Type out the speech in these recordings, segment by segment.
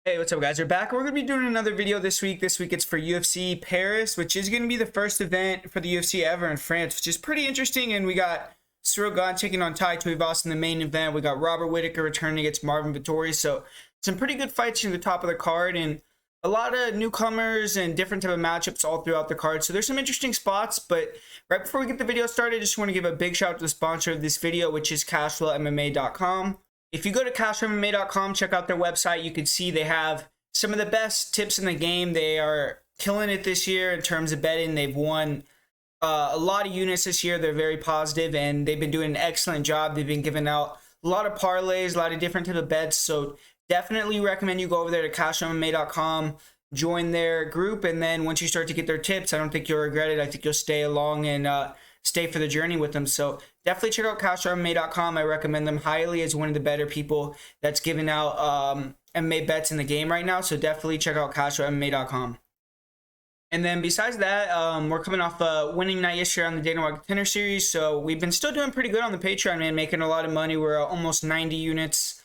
Hey, what's up, guys? We're back. We're going to be doing another video this week. This week it's for UFC Paris, which is going to be the first event for the UFC ever in France, which is pretty interesting. And we got Gane taking on Tuivasa in the main event. We got Robert Whittaker returning against Vettori. So some pretty good fights in the top of the card and a lot of newcomers and different type of matchups all throughout the card. So there's some interesting spots. But right before we get the video started, I just want to give a big shout out to the sponsor of this video, which is CashflowMMA.com. If you go to CashflowMMA.com, check out their website, you can see they have some of the best tips in the game. They are killing it this year in terms of betting. They've won a lot of units this year. They're very positive, and they've been doing an excellent job. They've been giving out a lot of parlays, a lot of different type of bets. So definitely recommend you go over there to CashflowMMA.com, join their group, and then once you start to get their tips, I don't think you'll regret it. I think you'll stay along and stay for the journey with them. So definitely check out CashflowMMA.com. I recommend them highly as one of the better people that's giving out MMA bets in the game right now. So definitely check out CashflowMMA.com. And then besides that, we're coming off a winning night yesterday on the Dana White Contender Series. So we've been still doing pretty good on the Patreon, man, making a lot of money. We're almost 90 units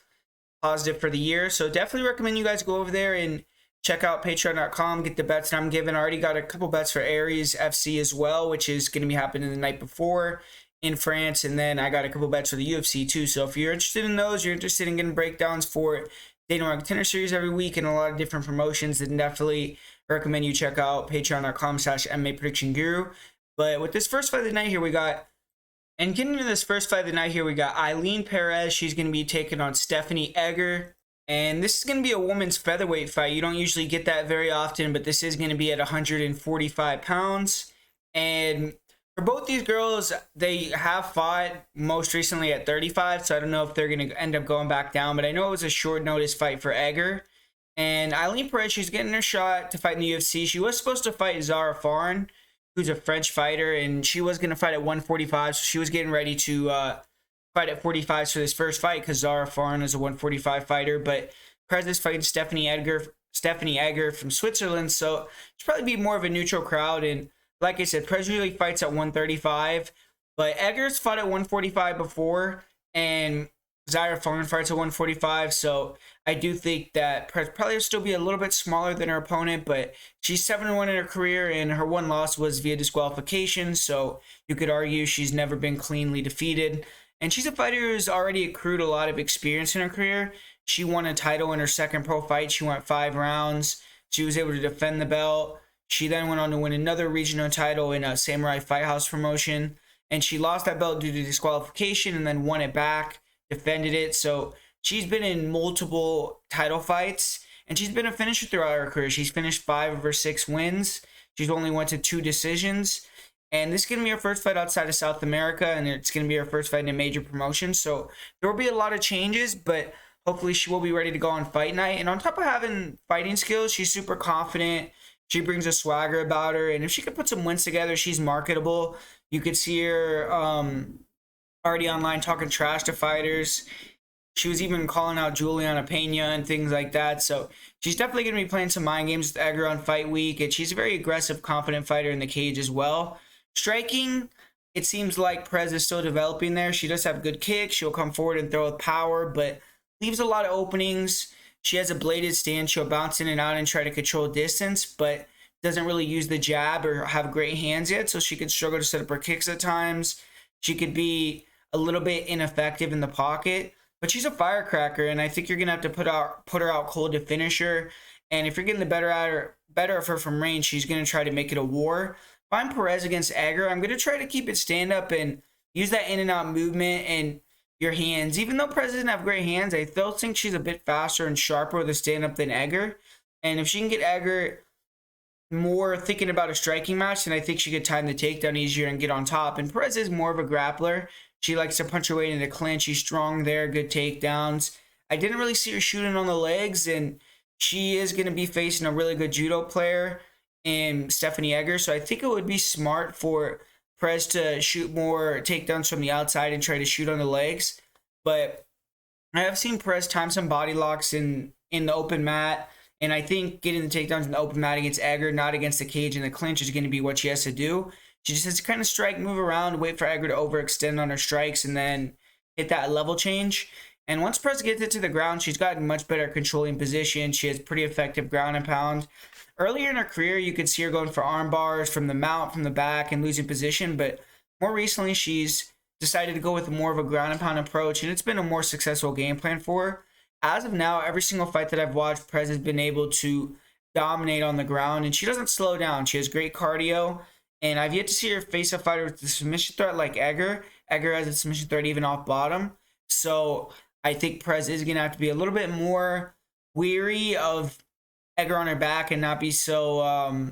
positive for the year. So definitely recommend you guys go over there and check out patreon.com, get the bets that I'm giving. I already got a couple bets for Aerts FC as well, which is going to be happening the night before in France. And then I got a couple bets for the UFC too. So if you're interested in those, you're interested in getting breakdowns for Dana White Contender Series every week and a lot of different promotions, then definitely recommend you check out patreon.com/MMA predictionguru. But with this first fight of the night here, we got Eileen Perez. She's going to be taking on Stephanie Egger. And this is going to be a woman's featherweight fight. You don't usually get that very often, but this is going to be at 145 pounds. And for both these girls, they have fought most recently at 35, so I don't know if they're going to end up going back down. But I know it was a short notice fight for Egger. And Eileen Perez, she's getting her shot to fight in the UFC. She was supposed to fight Zara Farn, who's a French fighter, and she was going to fight at 145, so she was getting ready to fight at 45 for this first fight because Zara Farn is a 145 fighter. But Perez is fighting Stephanie Egger from Switzerland, so it's probably be more of a neutral crowd. And like I said, Perez usually fights at 135, but Egger's fought at 145 before, and Zara Farn fights at 145. So I do think that Perez probably will still be a little bit smaller than her opponent, but she's 7-1 in her career, and her one loss was via disqualification. So you could argue she's never been cleanly defeated. And she's a fighter who's already accrued a lot of experience in her career. She won a title in her second pro fight. She went 5 rounds. She was able to defend the belt. She then went on to win another regional title in a Samurai Fighthouse promotion. And she lost that belt due to disqualification and then won it back, defended it. So she's been in multiple title fights. And she's been a finisher throughout her career. She's finished 5 of her 6 wins. She's only went to 2 decisions. And this is going to be her first fight outside of South America, and it's going to be her first fight in a major promotion. So there will be a lot of changes, but hopefully she will be ready to go on fight night. And on top of having fighting skills, she's super confident. She brings a swagger about her, and if she could put some wins together, she's marketable. You could see her already online talking trash to fighters. She was even calling out Juliana Pena and things like that. So she's definitely going to be playing some mind games with Egger on fight week, and she's a very aggressive, confident fighter in the cage as well. Striking, it seems like Perez is still developing there. She does have good kicks. She'll come forward and throw with power, but leaves a lot of openings. She has a bladed stance. She'll bounce in and out and try to control distance, but doesn't really use the jab or have great hands yet, so she could struggle to set up her kicks at times. She could be a little bit ineffective in the pocket, but she's a firecracker, and I think you're going to have to put her out cold to finish her. And if you're getting the better of her from range, she's going to try to make it a war. If I'm Perez against Egger, I'm going to try to keep it stand up and use that in and out movement and your hands. Even though Perez doesn't have great hands, I still think she's a bit faster and sharper with a stand up than Egger. And if she can get Egger more thinking about a striking match, then I think she could time the takedown easier and get on top. And Perez is more of a grappler. She likes to punch her way into the clinch. She's strong there, good takedowns. I didn't really see her shooting on the legs, and she is going to be facing a really good judo player in Stephanie Egger, so I think it would be smart for Perez to shoot more takedowns from the outside and try to shoot on the legs. But I have seen Perez time some body locks in the open mat, and I think getting the takedowns in the open mat against Egger, not against the cage and the clinch, is going to be what she has to do. She just has to kind of strike, move around, wait for Egger to overextend on her strikes, and then hit that level change. And once Perez gets it to the ground, she's gotten much better at controlling position. She has pretty effective ground and pound. Earlier in her career, you could see her going for arm bars from the mount, from the back, and losing position. But more recently, she's decided to go with more of a ground and pound approach, and it's been a more successful game plan for her. As of now, every single fight that I've watched, Perez has been able to dominate on the ground, and she doesn't slow down. She has great cardio, and I've yet to see her face a fighter with the submission threat like Egger. Egger has a submission threat even off bottom. So I think Perez is going to have to be a little bit more weary of Egger on her back and not be so,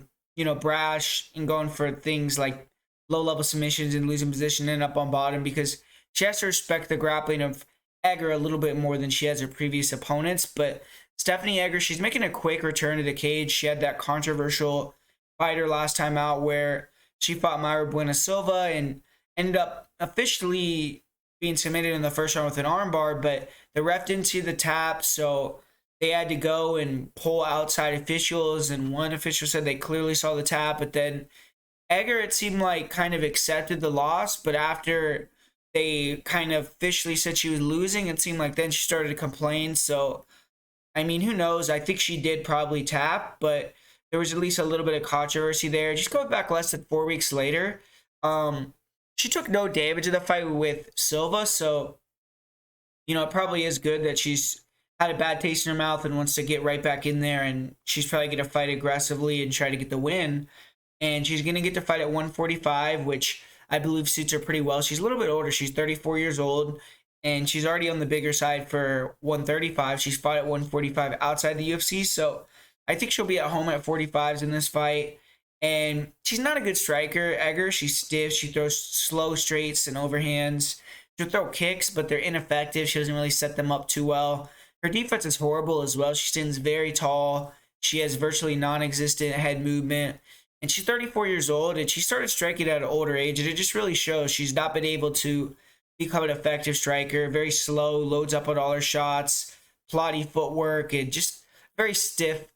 brash and going for things like low-level submissions and losing position and up on bottom, because she has to respect the grappling of Egger a little bit more than she has her previous opponents. But Stephanie Egger, she's making a quick return to the cage. She had that controversial fighter last time out where she fought Mayra Buena Silva and ended up officially being submitted in the first round with an armbar, but the ref didn't see the tap, so they had to go and pull outside officials, and one official said they clearly saw the tap, but then Egger, it seemed like, kind of accepted the loss, but after they kind of officially said she was losing, it seemed like then she started to complain. So, I mean, who knows? I think she did probably tap, but there was at least a little bit of controversy there. Just going back less than 4 weeks later, she took no damage in the fight with Silva, so, it probably is good that she's had a bad taste in her mouth and wants to get right back in there, and she's probably going to fight aggressively and try to get the win. And she's going to get to fight at 145, which I believe suits her pretty well. She's a little bit older. She's 34 years old, and she's already on the bigger side for 135. She's fought at 145 outside the UFC, so I think she'll be at home at 45s in this fight. And she's not a good striker, Egger. She's stiff. She throws slow straights and overhands. She'll throw kicks, but they're ineffective. She doesn't really set them up too well. Her defense is horrible as well. She stands very tall. She has virtually non-existent head movement. And she's 34 years old, and she started striking at an older age, and it just really shows she's not been able to become an effective striker. Very slow, loads up on all her shots, plotty footwork, and just very stiff.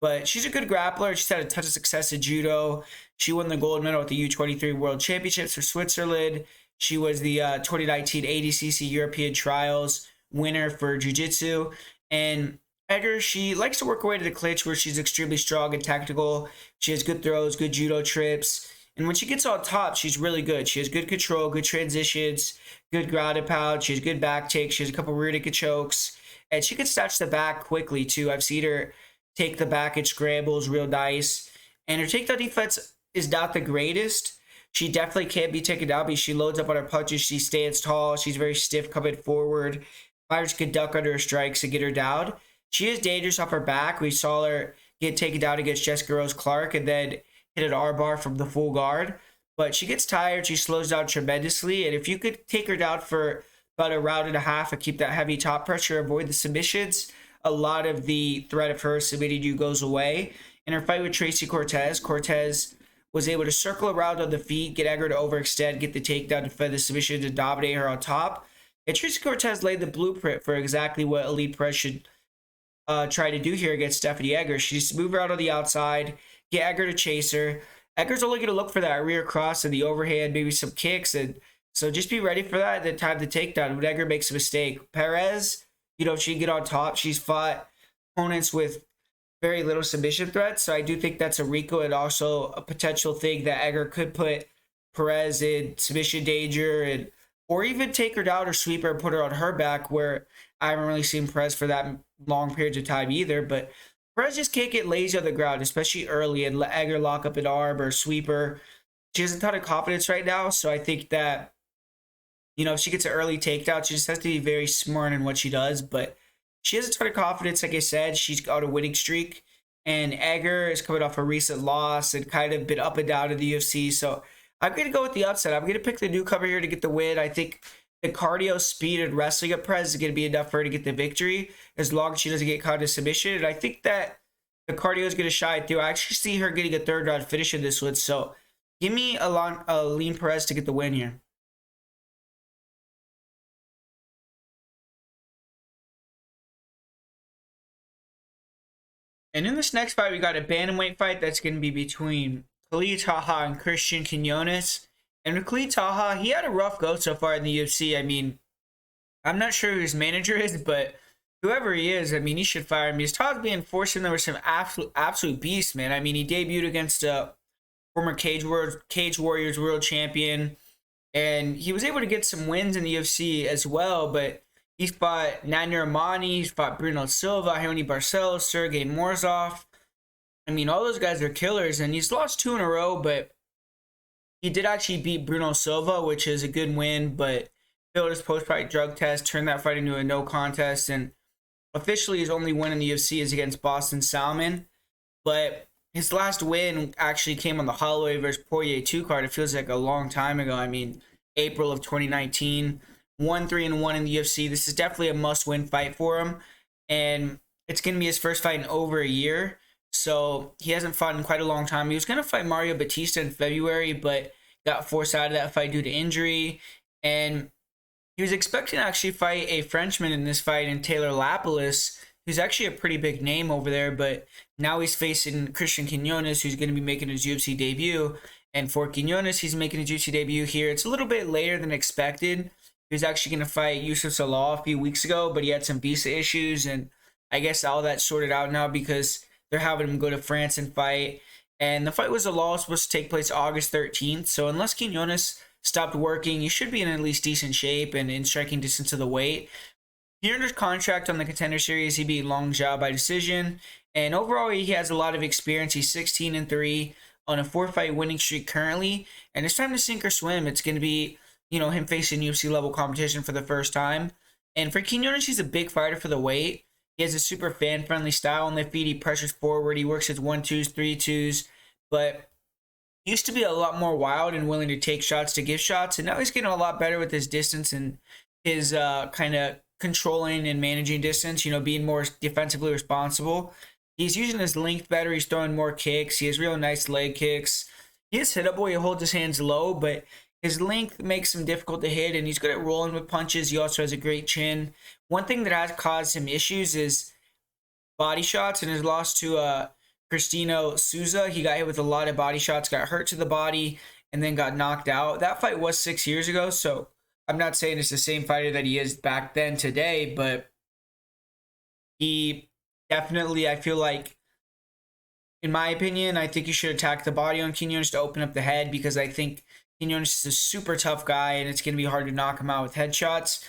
But she's a good grappler. She's had a ton of success at judo. She won the gold medal at the U23 World Championships for Switzerland. She was the 2019 ADCC European Trials winner for jiu-jitsu. And Egger, she likes to work her way to the clinch where she's extremely strong and tactical. She has good throws, good judo trips. And when she gets on top, she's really good. She has good control, good transitions, good ground and pound. She has good back takes. She has a couple rear naked chokes. And she can snatch the back quickly, too. I've seen her take the back and scrambles real nice. And her takedown defense is not the greatest. She definitely can't be taken down because she loads up on her punches. She stands tall. She's very stiff coming forward. Fighters can duck under her strikes and get her down. She is dangerous off her back. We saw her get taken down against Jessica Rose Clark and then hit an armbar from the full guard. But she gets tired. She slows down tremendously. And if you could take her down for about a round and a half and keep that heavy top pressure, avoid the submissions, a lot of the threat of her submitting you goes away. In her fight with Tracy Cortez, Cortez was able to circle around on the feet, get Egger to overextend, get the takedown, defend the submission, to dominate her on top. And Tracy Cortez laid the blueprint for exactly what Elite Perez should try to do here against Stephanie Egger. She needs to move her out on the outside, get Egger to chase her. Egger's only going to look for that rear cross and the overhand, maybe some kicks. And so just be ready for that at the time the takedown when Egger makes a mistake. Perez, if she can get on top, she's fought opponents with very little submission threats. So I do think that's a Rico and also a potential thing that Egger could put Perez in submission danger or even take her down or sweep her and put her on her back, where I haven't really seen Perez for that long periods of time either. But Perez just can't get lazy on the ground, especially early, and let Egger lock up an arm or sweep her. She has a ton of confidence right now, so I think that, if she gets an early takedown, she just has to be very smart in what she does. But she has a ton of confidence. Like I said, she's got a winning streak. And Egger is coming off a recent loss and kind of been up and down in the UFC. So I'm going to go with the upset. I'm going to pick the newcomer here to get the win. I think the cardio, speed, and wrestling of Perez is going to be enough for her to get the victory as long as she doesn't get caught in submission. And I think that the cardio is going to shine through. I actually see her getting a third round finish in this one. So give me a lean Perez to get the win here. And in this next fight, we got a bantamweight fight that's going to be between Taha and Christian Quinones. And with Taha, he had a rough go so far in the UFC. I mean, I'm not sure who his manager is, but whoever he is, I mean, he should fire him. He's Taha's being forced, and there were some absolute beasts, man. I mean, he debuted against former Cage Warriors world champion, and he was able to get some wins in the UFC as well. But he's fought Nadir Rahmani, he's fought Bruno Silva, Raoni Barcelos, Sergey Morzov. I mean, all those guys are killers, and he's lost 2 in a row, but he did actually beat Bruno Silva, which is a good win, but failed his post-fight drug test, turned that fight into a no contest, and officially his only win in the UFC is against Boston Salmon. But his last win actually came on the Holloway versus Poirier 2 card. It feels like a long time ago. I mean, April of 2019. 1-3-1 in the UFC. This is definitely a must-win fight for him, and it's going to be his first fight in over a year. So he hasn't fought in quite a long time. He was going to fight Mario Batista in February, but got forced out of that fight due to injury. And he was expecting to actually fight a Frenchman in this fight, in Taylor Lapilus, who's actually a pretty big name over there. But now he's facing Christian Quinones, who's going to be making his UFC debut. And for Quinones, he's making his UFC debut here. It's a little bit later than expected. He was actually going to fight Yusuf Salah a few weeks ago, but he had some visa issues. And I guess all that's sorted out now because they're having him go to France and fight. And the fight was supposed to take place August 13th. So unless Quinones stopped working, he should be in at least decent shape and in striking distance of the weight. He earned his contract on the Contender Series. He beat Long Zhao by decision. And overall, he has a lot of experience. He's 16-3 on a 4-fight winning streak currently. And it's time to sink or swim. It's going to be, him facing UFC level competition for the first time. And for Quinones, he's a big fighter for the weight. He has a super fan-friendly style on the feet. He pressures forward. He works his 1-2s, 3-2s. But he used to be a lot more wild and willing to take shots to give shots. And now he's getting a lot better with his distance and his kind of controlling and managing distance, being more defensively responsible. He's using his length better. He's throwing more kicks. He has real nice leg kicks. He is hittable. He holds his hands low, but his length makes him difficult to hit, and he's good at rolling with punches. He also has a great chin. One thing that has caused him issues is body shots, and his loss to Cristino Souza. He got hit with a lot of body shots, got hurt to the body, and then got knocked out. That fight was 6 years ago, so I'm not saying it's the same fighter that he is back then today, but he definitely, I feel like, in my opinion, I think you should attack the body on Quinones to open up the head, because I think Quinones is a super tough guy, and it's going to be hard to knock him out with headshots.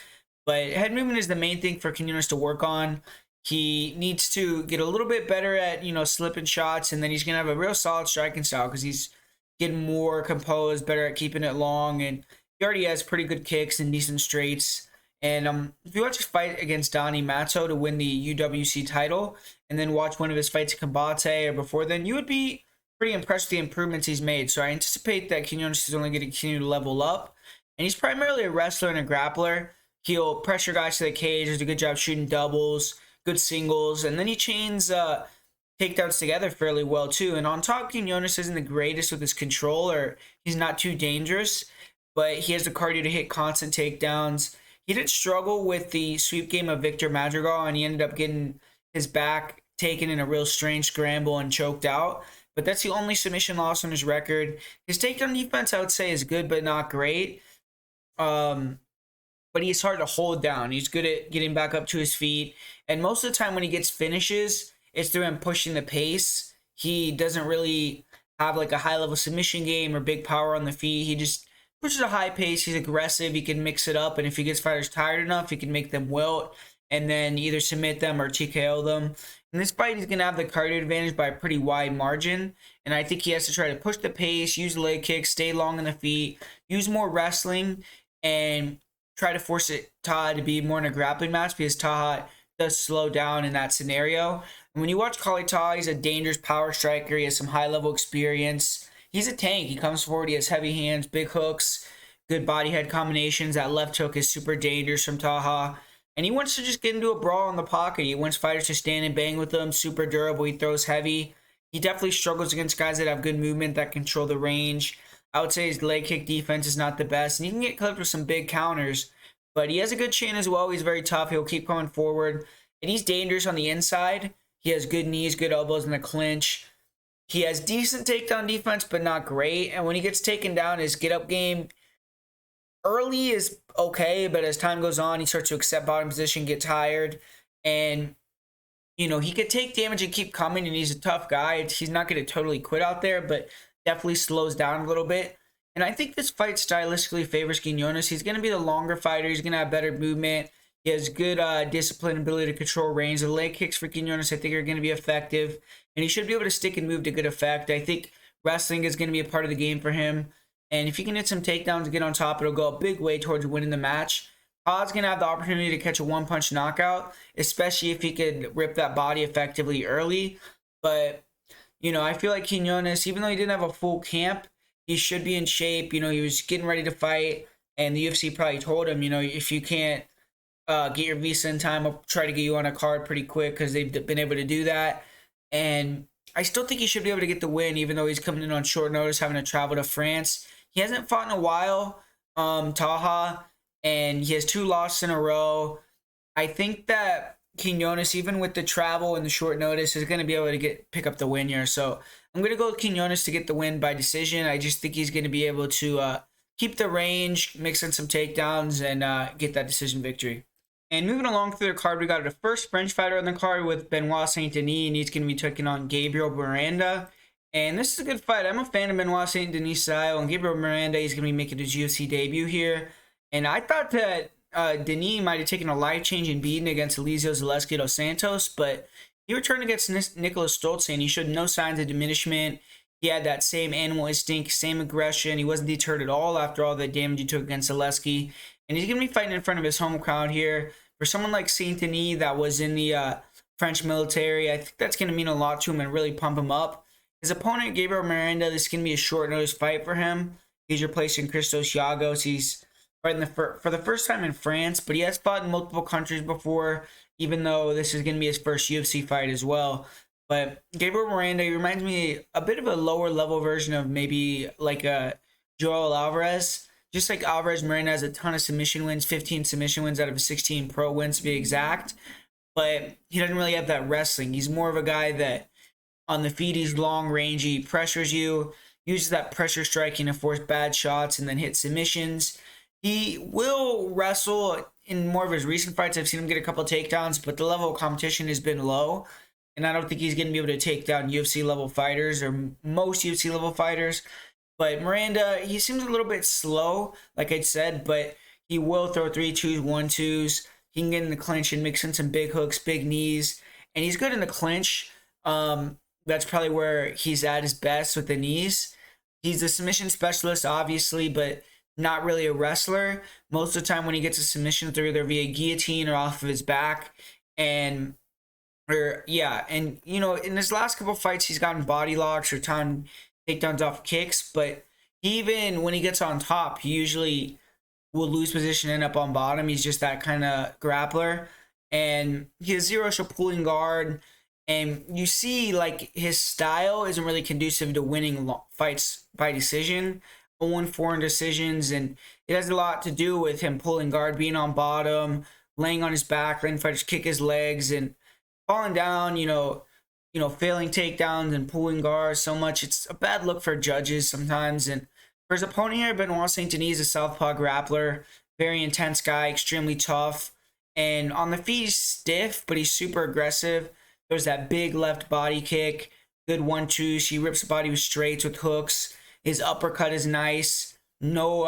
But head movement is the main thing for Quinones to work on. He needs to get a little bit better at, slipping shots, and then he's going to have a real solid striking style because he's getting more composed, better at keeping it long, and he already has pretty good kicks and decent straights. And if you watch his fight against Donnie Matzo to win the UWC title, and then watch one of his fights at Combate or before then, you would be pretty impressed with the improvements he's made. So I anticipate that Quinones is only going to continue to level up. And he's primarily a wrestler and a grappler. He'll pressure guys to the cage, does a good job shooting doubles, good singles, and then he chains takedowns together fairly well too. And on top, Quinones isn't the greatest with his control, or he's not too dangerous, but he has the cardio to hit constant takedowns. He did struggle with the sweep game of Victor Madrigal, and he ended up getting his back taken in a real strange scramble and choked out. But that's the only submission loss on his record. His takedown defense, I would say, is good but not great. But he's hard to hold down. He's good at getting back up to his feet. And most of the time when he gets finishes, it's through him pushing the pace. He doesn't really have like a high-level submission game or big power on the feet. He just pushes a high pace. He's aggressive. He can mix it up. And if he gets fighters tired enough, he can make them wilt and then either submit them or TKO them. In this fight, he's going to have the cardio advantage by a pretty wide margin. And I think he has to try to push the pace, use leg kicks, stay long on the feet, use more wrestling, and try to force Taha to be more in a grappling match, because Taha does slow down in that scenario. And when you watch Kali Taha, he's a dangerous power striker. He has some high-level experience. He's a tank. He comes forward. He has heavy hands, big hooks, good body-head combinations. That left hook is super dangerous from Taha. And he wants to just get into a brawl in the pocket. He wants fighters to stand and bang with him. Super durable. He throws heavy. He definitely struggles against guys that have good movement, that control the range. I would say his leg kick defense is not the best. And he can get clipped with some big counters. But he has a good chin as well. He's very tough. He'll keep coming forward. And he's dangerous on the inside. He has good knees, good elbows in the clinch. He has decent takedown defense, but not great. And when he gets taken down, his get-up game early is okay, but as time goes on, he starts to accept bottom position, get tired, and he could take damage and keep coming, and he's a tough guy. He's not going to totally quit out there, but definitely slows down a little bit. And I think this fight stylistically favors Quinones. He's going to be the longer fighter. He's going to have better movement. He has good discipline, ability to control range. The leg kicks for Quinones, I think, are going to be effective. And he should be able to stick and move to good effect. I think wrestling is going to be a part of the game for him. And if he can hit some takedowns and get on top, it'll go a big way towards winning the match. Taha's going to have the opportunity to catch a one-punch knockout, especially if he could rip that body effectively early. But, I feel like Quinones, even though he didn't have a full camp, he should be in shape. He was getting ready to fight, and the UFC probably told him, if you can't get your visa in time, I'll try to get you on a card pretty quick, because they've been able to do that. And I still think he should be able to get the win, even though he's coming in on short notice, having to travel to France. He hasn't fought in a while, Taha, and he has 2 losses in a row. I think that Quinones, even with the travel and the short notice, is going to be able to pick up the win here. So I'm going to go with Quinones to get the win by decision. I just think he's going to be able to keep the range, mix in some takedowns, and get that decision victory. And moving along through the card, we got the first French fighter on the card with Benoit Saint-Denis, and he's going to be taking on Gabriel Miranda. And this is a good fight. I'm a fan of Benoit Saint-Denis' style, and Gabriel Miranda, he's going to be making his UFC debut here. And I thought that Denis might have taken a life-changing beating against Eliseo Zaleski dos Santos, but he returned against Nicholas Stoltzfus, and he showed no signs of diminishment. He had that same animal instinct, same aggression. He wasn't deterred at all after all the damage he took against Zaleski. And he's going to be fighting in front of his home crowd here. For someone like Saint-Denis that was in the French military, I think that's going to mean a lot to him and really pump him up. His opponent, Gabriel Miranda, this is going to be a short-notice fight for him. He's replacing Christos Giagos. He's fighting for the first time in France, but he has fought in multiple countries before, even though this is going to be his first UFC fight as well. But Gabriel Miranda, he reminds me a bit of a lower-level version of maybe like a Joel Alvarez. Just like Alvarez, Miranda has a ton of submission wins, 15 submission wins out of 16 pro wins to be exact. But he doesn't really have that wrestling. He's more of a guy that on the feet, he's long rangey, pressures you, uses that pressure striking to force bad shots and then hit submissions. He will wrestle in more of his recent fights. I've seen him get a couple takedowns, but the level of competition has been low. And I don't think he's going to be able to take down UFC level fighters or most UFC level fighters. But Miranda, he seems a little bit slow, like I said, but he will throw 3-2s, 1-2s. He can get in the clinch and mix in some big hooks, big knees. And he's good in the clinch. That's probably where he's at his best with the knees. He's a submission specialist, obviously, but not really a wrestler. Most of the time when he gets a submission through, either via guillotine or off of his back. And in his last couple fights, he's gotten body locks or time takedowns off kicks, but even when he gets on top, he usually will lose position and end up on bottom. He's just that kind of grappler, and he has zero pulling guard, and you see like his style isn't really conducive to winning fights by decision. 0-4 in decisions, and it has a lot to do with him pulling guard, being on bottom, laying on his back, letting fighters kick his legs, and falling down, failing takedowns and pulling guards so much. It's a bad look for judges sometimes. And for his opponent here, Benoit Saint-Denis is a southpaw grappler, very intense guy, extremely tough. And on the feet, he's stiff, but he's super aggressive. There's that big left body kick, good 1-2. He rips the body with straights, with hooks. His uppercut is nice. No,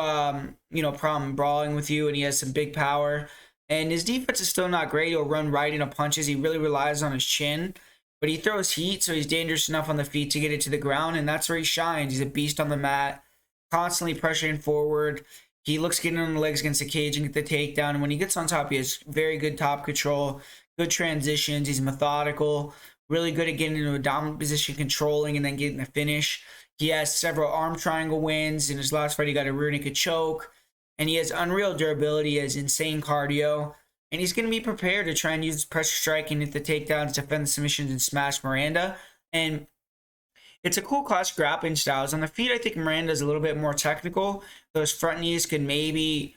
problem brawling with you, and he has some big power. And his defense is still not great. He'll run right into punches. He really relies on his chin. But he throws heat, so he's dangerous enough on the feet to get it to the ground, and that's where he shines. He's a beast on the mat, constantly pressuring forward. He looks getting on the legs against the cage and get the takedown. And when he gets on top, he has very good top control, good transitions. He's methodical, really good at getting into a dominant position, controlling, and then getting the finish. He has several arm triangle wins. In his last fight, he got a rear naked choke. And he has unreal durability. He has insane cardio. And he's going to be prepared to try and use pressure striking, hit the takedowns, defend the submissions, and smash Miranda. And it's a cool classic grappling styles. On the feet, I think Miranda's a little bit more technical. Those front knees could maybe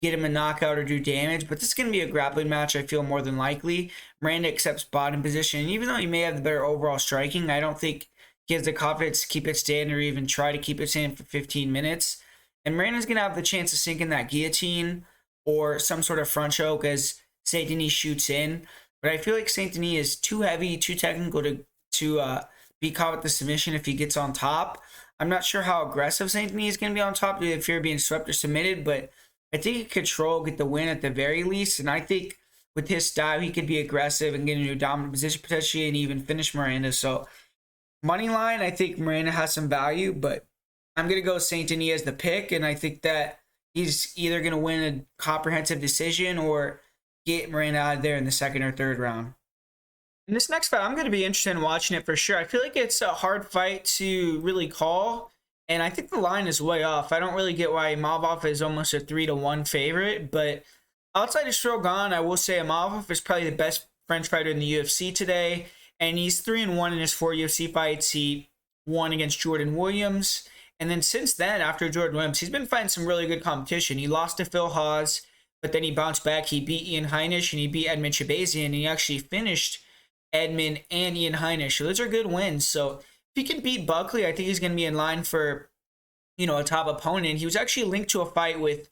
get him a knockout or do damage. But this is going to be a grappling match, I feel, more than likely. Miranda accepts bottom position. And even though he may have the better overall striking, I don't think he has the confidence to keep it standing or even try to keep it standing for 15 minutes. And Miranda's going to have the chance of sinking that guillotine or some sort of front choke as St. Denis shoots in. But I feel like St. Denis is too heavy, too technical to be caught with the submission if he gets on top. I'm not sure how aggressive St. Denis is going to be on top due to the fear of being swept or submitted, but I think he could get the win at the very least. And I think with his style, he could be aggressive and get into a dominant position potentially and even finish Miranda. So money line, I think Miranda has some value, but I'm going to go St. Denis as the pick, and I think that he's either going to win a comprehensive decision or get Miranda out of there in the second or third round. In this next fight, I'm going to be interested in watching it for sure. I feel like it's a hard fight to really call, and I think the line is way off. I don't really get why Imavov is almost a 3-1 favorite, but outside of Jourdain, I will say Imavov is probably the best French fighter in the UFC today, and he's 3-1 in his 4 UFC fights. He won against Jordan Williams, and then since then, after Jordan Williams, he's been fighting some really good competition. He lost to Phil Hawes, but then he bounced back. He beat Ian Heinisch, and he beat Edmund Shabazian, and he actually finished Edmund and Ian Heinisch. So those are good wins. So if he can beat Buckley, I think he's going to be in line for, a top opponent. He was actually linked to a fight with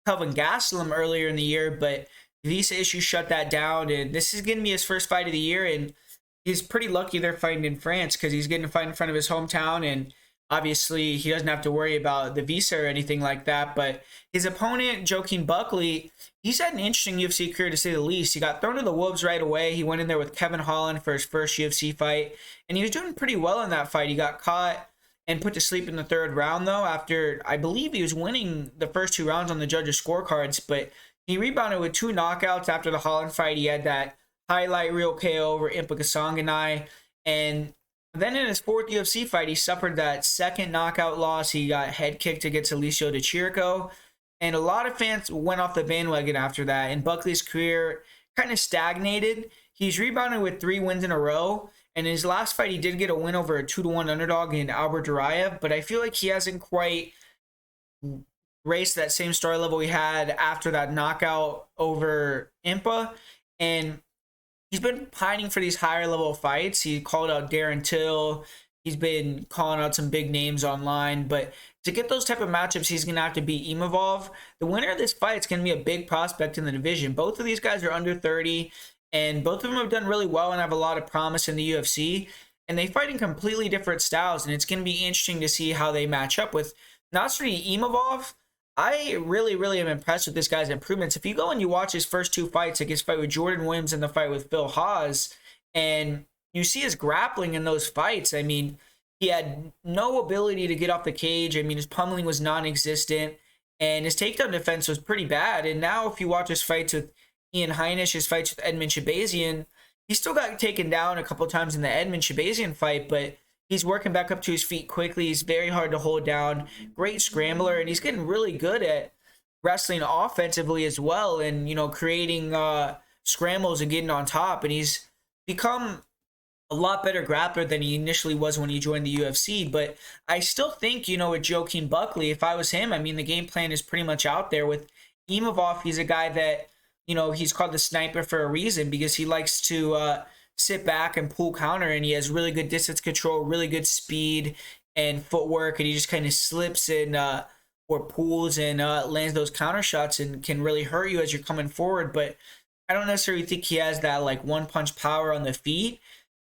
Kelvin Gastelum earlier in the year, but visa issues shut that down, and this is going to be his first fight of the year, and he's pretty lucky they're fighting in France because he's getting to fight in front of his hometown, and obviously he doesn't have to worry about the visa or anything like that. But his opponent, Joaquin Buckley, he's had an interesting UFC career to say the least. He got thrown to the wolves right away. He went in there with Kevin Holland for his first UFC fight, and he was doing pretty well in that fight. He got caught and put to sleep in the third round, though, after I believe he was winning the first 2 rounds on the judges' scorecards. But he rebounded with 2 knockouts after the Holland fight. He had that highlight reel KO over Impa Kasanganay. And then in his 4th UFC fight, he suffered that second knockout loss. He got head kicked against Alicio de Chirico. And a lot of fans went off the bandwagon after that. And Buckley's career kind of stagnated. He's rebounded with 3 wins in a row. And in his last fight, he did get a win over a 2-1 underdog in Albert Duraev. But I feel like he hasn't quite raced that same star level he had after that knockout over Impa. And he's been pining for these higher level fights. He called out Darren Till. He's been calling out some big names online. But to get those type of matchups, he's going to have to beat Imavov. The winner of this fight is going to be a big prospect in the division. Both of these guys are under 30. And both of them have done really well and have a lot of promise in the UFC. And they fight in completely different styles. And it's going to be interesting to see how they match up with Nasri Imavov. I really, really am impressed with this guy's improvements. If you go and you watch his first 2 fights, like his fight with Jordan Williams and the fight with Phil Hawes, and you see his grappling in those fights, I mean, he had no ability to get off the cage. I mean, his pummeling was non-existent, and his takedown defense was pretty bad. And now if you watch his fights with Ian Heinisch, his fights with Edmund Shabazian, he still got taken down a couple times in the Edmund Shabazian fight, but he's working back up to his feet quickly. He's very hard to hold down. Great scrambler, and he's getting really good at wrestling offensively as well and, creating scrambles and getting on top. And he's become a lot better grappler than he initially was when he joined the UFC. But I still think, with Joaquin Buckley, if I was him, I mean, the game plan is pretty much out there. With Imavov, he's a guy that, he's called the sniper for a reason because he likes to sit back and pull counter, and he has really good distance control, really good speed and footwork, and he just kind of slips and or pulls and lands those counter shots and can really hurt you as you're coming forward. But I don't necessarily think he has that like one punch power on the feet.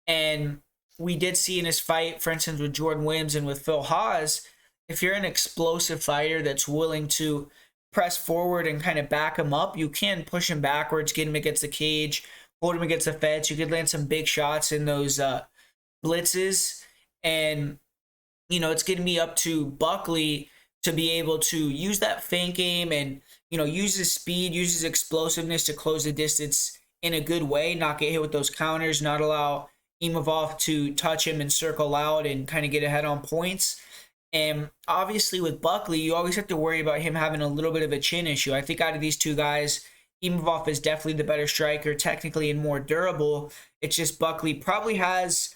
And we did see in his fight, for instance, with Jordan Williams and with Phil Hawes, if you're an explosive fighter that's willing to press forward and kind of back him up, you can push him backwards, get him against the cage, hold him against the fence. You could land some big shots in those blitzes. And, it's going to be up to Buckley to be able to use that feint game and, use his speed, use his explosiveness to close the distance in a good way, not get hit with those counters, not allow Imavov to touch him and circle out and kind of get ahead on points. And obviously with Buckley, you always have to worry about him having a little bit of a chin issue. I think out of these 2 guys, Imavov is definitely the better striker, technically and more durable. It's just Buckley probably has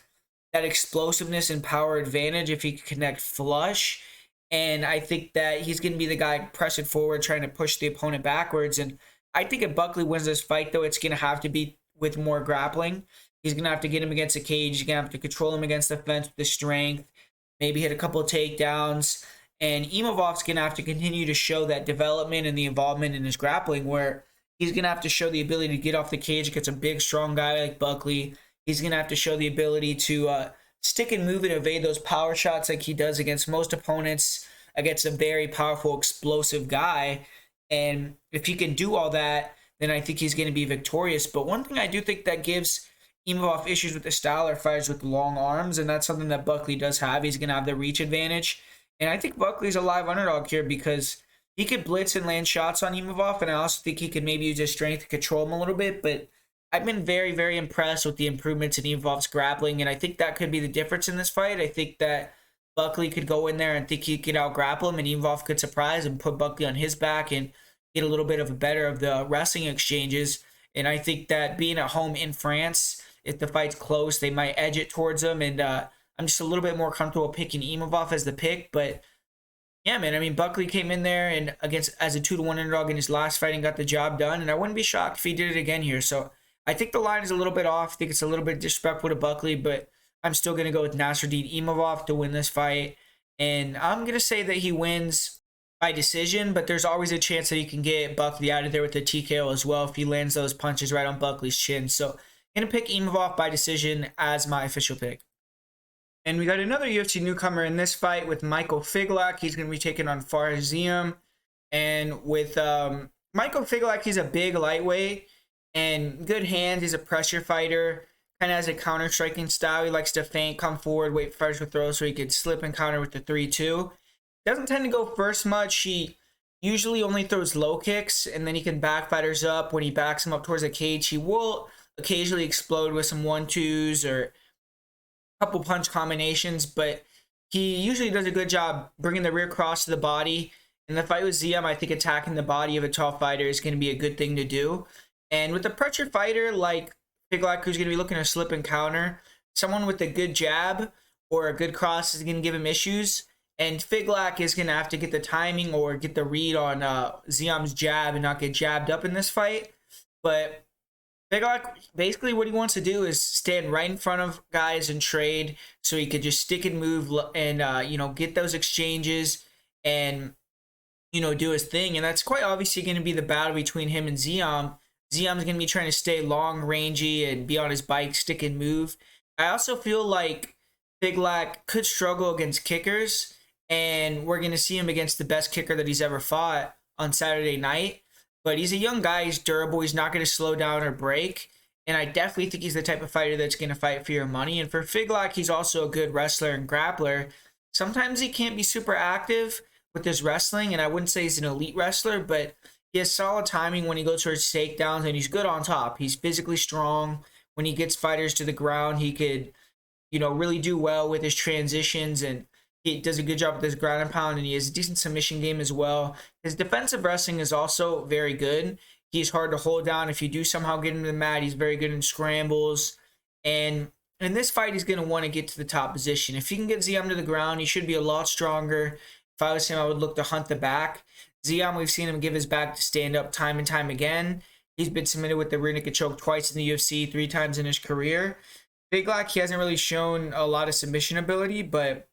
that explosiveness and power advantage if he can connect flush. And I think that he's going to be the guy pressing forward, trying to push the opponent backwards. And I think if Buckley wins this fight, though, it's going to have to be with more grappling. He's going to have to get him against the cage. He's going to have to control him against the fence with the strength, maybe hit a couple of takedowns. And Imavov's going to have to continue to show that development and the involvement in his grappling, where he's going to have to show the ability to get off the cage against a big, strong guy like Buckley. He's going to have to show the ability to stick and move and evade those power shots like he does against most opponents, against a very powerful, explosive guy. And if he can do all that, then I think he's going to be victorious. But one thing I do think that gives Imavov issues with the style are fighters with long arms, and that's something that Buckley does have. He's going to have the reach advantage. And I think Buckley's a live underdog here because he could blitz and land shots on Imavov, and I also think he could maybe use his strength to control him a little bit. But I've been very, very impressed with the improvements in Imavov's grappling, and I think that could be the difference in this fight. I think that Buckley could go in there and think he could out-grapple him, and Imavov could surprise and put Buckley on his back and get a little bit of a better of the wrestling exchanges. And I think that being at home in France, if the fight's close, they might edge it towards him, and I'm just a little bit more comfortable picking Imavov as the pick. But yeah, man, I mean, Buckley came in there and as a 2-1 underdog in his last fight and got the job done, and I wouldn't be shocked if he did it again here. So I think the line is a little bit off. I think it's a little bit disrespectful to Buckley, but I'm still going to go with Nasruddin Imavov to win this fight. And I'm going to say that he wins by decision, but there's always a chance that he can get Buckley out of there with the TKO as well if he lands those punches right on Buckley's chin. So I'm going to pick Imavov by decision as my official pick. And we got another UFC newcomer in this fight with Michael Figlak. He's going to be taking on Zeon. And with Michael Figlak, he's a big lightweight and good hands. He's a pressure fighter. Kind of has a counter-striking style. He likes to feint, come forward, wait for fighters to throw so he could slip and counter with the 3-2. Doesn't tend to go first much. He usually only throws low kicks, and then he can back fighters up. When he backs him up towards the cage, he will occasionally explode with some 1-2s or couple punch combinations, but he usually does a good job bringing the rear cross to the body. In the fight with Zeon, I think attacking the body of a tall fighter is going to be a good thing to do. And with a pressure fighter like Figlak, who's going to be looking to slip and counter, someone with a good jab or a good cross is going to give him issues. And Figlak is going to have to get the timing or get the read on Zeon's jab and not get jabbed up in this fight. But Figlak, basically what he wants to do is stand right in front of guys and trade so he could just stick and move and, get those exchanges and, do his thing. And that's quite obviously going to be the battle between him and Zeon. Zeon's going to be trying to stay long, rangy, and be on his bike, stick and move. I also feel like Figlak could struggle against kickers, and we're going to see him against the best kicker that he's ever fought on Saturday night. But he's a young guy. He's durable. He's not going to slow down or break. And I definitely think he's the type of fighter that's going to fight for your money. And for Figlak, he's also a good wrestler and grappler. Sometimes he can't be super active with his wrestling, and I wouldn't say he's an elite wrestler, but he has solid timing when he goes for his takedowns, and he's good on top. He's physically strong. When he gets fighters to the ground, he could, really do well with his transitions, and he does a good job with his ground and pound, and he has a decent submission game as well. His defensive wrestling is also very good. He's hard to hold down. If you do somehow get him to the mat, he's very good in scrambles. And in this fight, he's going to want to get to the top position. If he can get Zeon to the ground, he should be a lot stronger. If I was him, I would look to hunt the back. Zeon, we've seen him give his back to stand up time and time again. He's been submitted with the rear naked choke twice in the UFC, 3 times in his career. Figlak, he hasn't really shown a lot of submission ability, but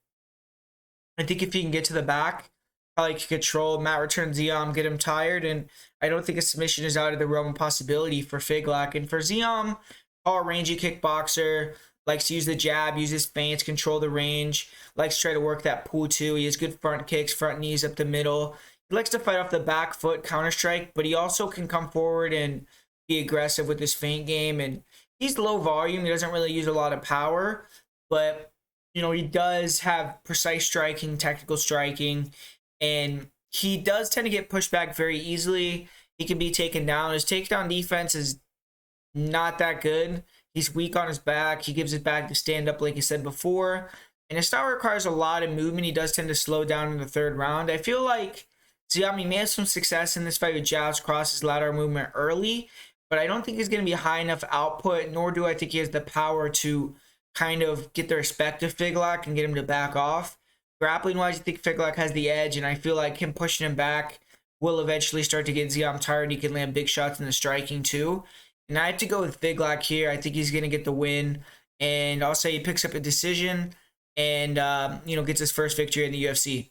I think if he can get to the back, probably can control mat return Zeon, get him tired, and I don't think a submission is out of the realm of possibility for Figlak. And for Zeon, tall, rangy kickboxer, likes to use the jab, uses feints, control the range, likes to try to work that pull too. He has good front kicks, front knees up the middle. He likes to fight off the back foot, counter strike, but he also can come forward and be aggressive with his feint game. And he's low volume. He doesn't really use a lot of power, but he does have precise striking, technical striking, and he does tend to get pushed back very easily. He can be taken down. His takedown defense is not that good. He's weak on his back. He gives it back to stand up, like I said before. And his style requires a lot of movement. He does tend to slow down in the third round. I feel like Zeon may have some success in this fight with jabs, crosses, lateral movement early, but I don't think he's going to be high enough output, nor do I think he has the power to kind of get the respect of Figlak and get him to back off. Grappling-wise, I think Figlak has the edge, and I feel like him pushing him back will eventually start to get Zeon tired. He can land big shots in the striking too. And I have to go with Figlak here. I think he's going to get the win, and I'll say he picks up a decision and, gets his first victory in the UFC.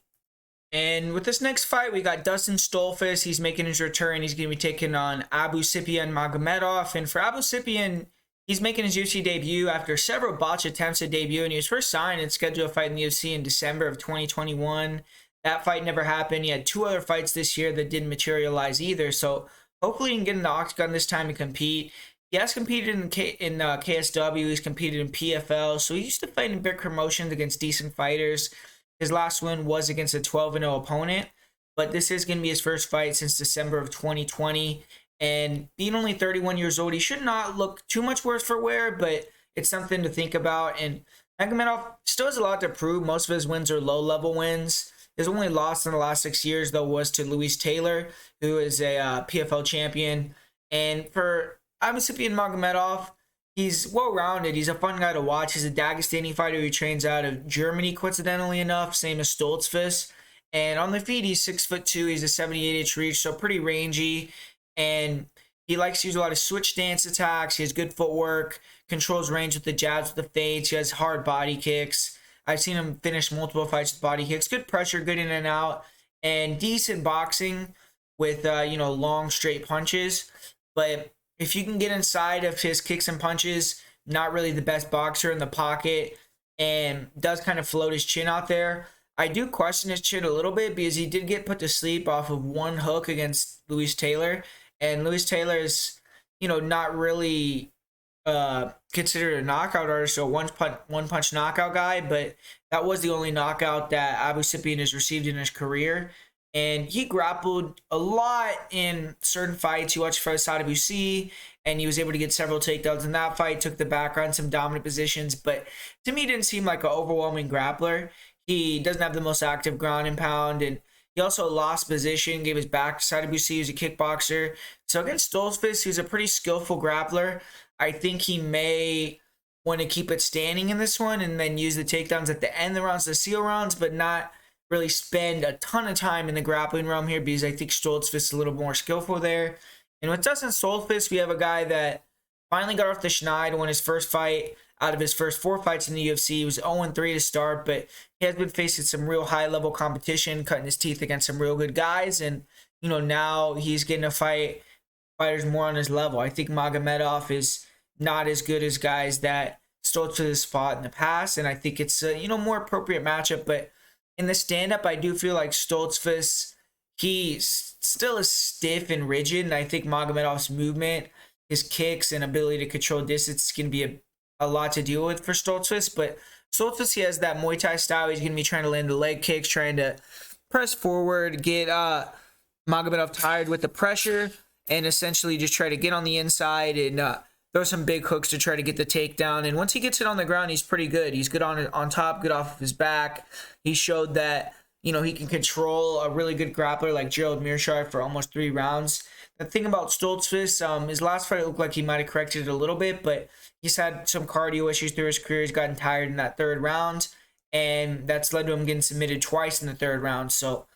And with this next fight, we got Dustin Stoltzfus. He's making his return. He's going to be taking on Abusipian Magomedov. And for Abusipian, he's making his UFC debut after several botched attempts at debut. And he was first signed and scheduled to fight in the UFC in December of 2021. That fight never happened. He had 2 other fights this year that didn't materialize either. So hopefully he can get in the octagon this time and compete. He has competed in KSW. He's competed in PFL. So he used to fight in big promotions against decent fighters. His last win was against a 12-0 opponent, but this is going to be his first fight since December of 2020. And being only 31 years old, he should not look too much worse for wear, but it's something to think about. And Magomedov still has a lot to prove. Most of his wins are low-level wins. His only loss in the last 6 years, though, was to Luis Taylor, who is a PFL champion. And for Abusipian Magomedov, he's well-rounded. He's a fun guy to watch. He's a Dagestani fighter who trains out of Germany, coincidentally enough, same as Stoltzfus. And on the feet, he's 6'2". He's a 78-inch reach, so pretty rangy. And he likes to use a lot of switch stance attacks. He has good footwork, controls range with the jabs, with the feints. He has hard body kicks. I've seen him finish multiple fights with body kicks. Good pressure, good in and out, and decent boxing with, long, straight punches. But if you can get inside of his kicks and punches, not really the best boxer in the pocket, and does kind of float his chin out there. I do question his chin a little bit because he did get put to sleep off of one hook against Luis Taylor. And Luis Taylor is, not really considered a knockout artist, or one punch knockout guy, but that was the only knockout that Abusipian has received in his career. And he grappled a lot in certain fights. He watched fights out of UFC, and he was able to get several takedowns in that fight, took the background, some dominant positions. But to me, he didn't seem like an overwhelming grappler. He doesn't have the most active ground and pound, and he also lost position, gave his back to side of UFC. He was a kickboxer. So against Stoltzfus, who's a pretty skillful grappler, I think he may want to keep it standing in this one and then use the takedowns at the end of the rounds, the seal rounds, but not really spend a ton of time in the grappling realm here because I think Stoltzfus is a little more skillful there. And with Dustin Stoltzfus, we have a guy that finally got off the schneid, won his first fight out of his first 4 fights in the UFC. He was 0-3 to start, but he has been facing some real high-level competition, cutting his teeth against some real good guys. And, now he's getting to fight fighters more on his level. I think Magomedov is not as good as guys that Stoltzfus has fought in the past, and I think it's a, more appropriate matchup. But in the stand-up, I do feel like Stoltzfus, he still is stiff and rigid, and I think Magomedov's movement, his kicks, and ability to control distance is going to be a lot to deal with for Stoltzfus. But Stoltzfus, he has that Muay Thai style. He's going to be trying to land the leg kicks, trying to press forward, get Magomedov tired with the pressure, and essentially just try to get on the inside and throw some big hooks to try to get the takedown. And once he gets it on the ground, he's pretty good. He's good on top, good off of his back. He showed that, he can control a really good grappler like Gerald Mearshart for almost 3 rounds. The thing about Stoltzfus, his last fight looked like he might have corrected it a little bit, but he's had some cardio issues through his career. He's gotten tired in that 3rd round, and that's led to him getting submitted twice in the 3rd round. So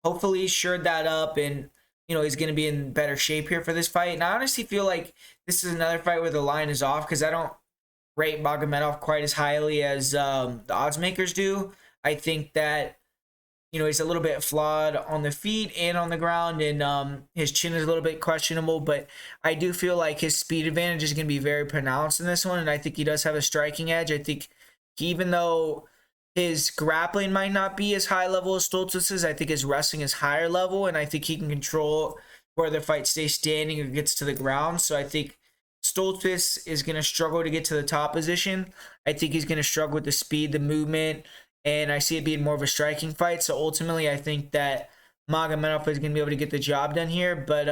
hopefully he shored that up, and he's going to be in better shape here for this fight. And I honestly feel like this is another fight where the line is off because I don't rate Magomedov quite as highly as the odds makers do. I think that, he's a little bit flawed on the feet and on the ground, and his chin is a little bit questionable. But I do feel like his speed advantage is going to be very pronounced in this one, and I think he does have a striking edge. I think even though his grappling might not be as high level as Stoltzfus's, I think his wrestling is higher level, and I think he can control whether the fight stays standing or gets to the ground. So I think Stoltzfus is going to struggle to get to the top position. I think he's going to struggle with the speed, the movement, and I see it being more of a striking fight. So ultimately, I think that Magomedov is going to be able to get the job done here. But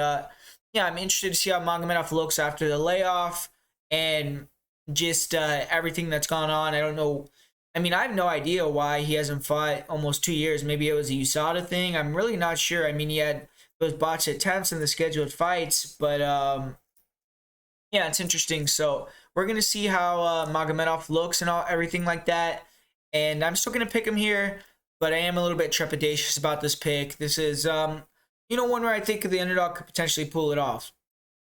I'm interested to see how Magomedov looks after the layoff and just everything that's gone on. I don't know. I have no idea why he hasn't fought almost 2 years. Maybe it was a USADA thing. I'm really not sure. He had those botched attempts in the scheduled fights, but it's interesting. So we're going to see how Magomedov looks and everything like that. And I'm still going to pick him here, but I am a little bit trepidatious about this pick. This is, one where I think the underdog could potentially pull it off.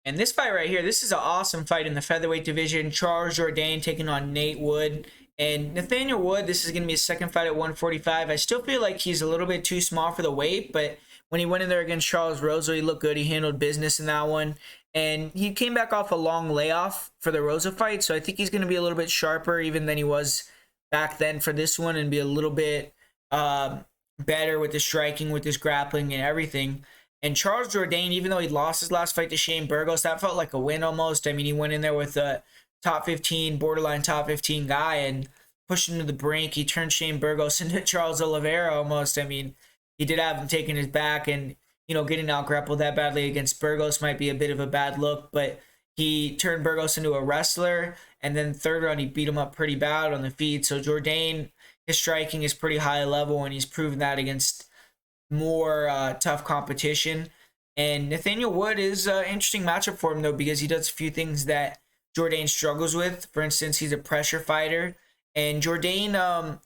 And this fight right here, this is an awesome fight in the featherweight division. Charles Jourdain taking on Nate Wood. And Nathaniel Wood, this is going to be his second fight at 145. I still feel like he's a little bit too small for the weight, but when he went in there against Charles Rosa, he looked good. He handled business in that one. And he came back off a long layoff for the Rosa fight, so I think he's going to be a little bit sharper even than he was back then for this one, and be a little bit better with his striking, with his grappling, and everything. And Charles Jourdain, even though he lost his last fight to Shane Burgos, that felt like a win almost. I mean, he went in there with a top 15, borderline top 15 guy and pushed him to the brink. He turned Shane Burgos into Charles Oliveira almost. I mean, he did have him taking his back, and, you know, getting out grappled that badly against Burgos might be a bit of a bad look, but he turned Burgos into a wrestler, and then third round he beat him up pretty bad on the feet. So Jourdain, his striking is pretty high level, and he's proven that against more tough competition. And Nathaniel Wood is an interesting matchup for him, though, because he does a few things that Jourdain struggles with. For instance, he's a pressure fighter, and Jourdain,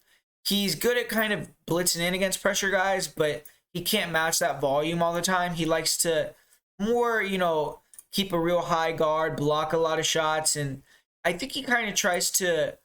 he's good at kind of blitzing in against pressure guys, but he can't match that volume all the time. He likes to more, you know, keep a real high guard, block a lot of shots, and I think he kind of tries to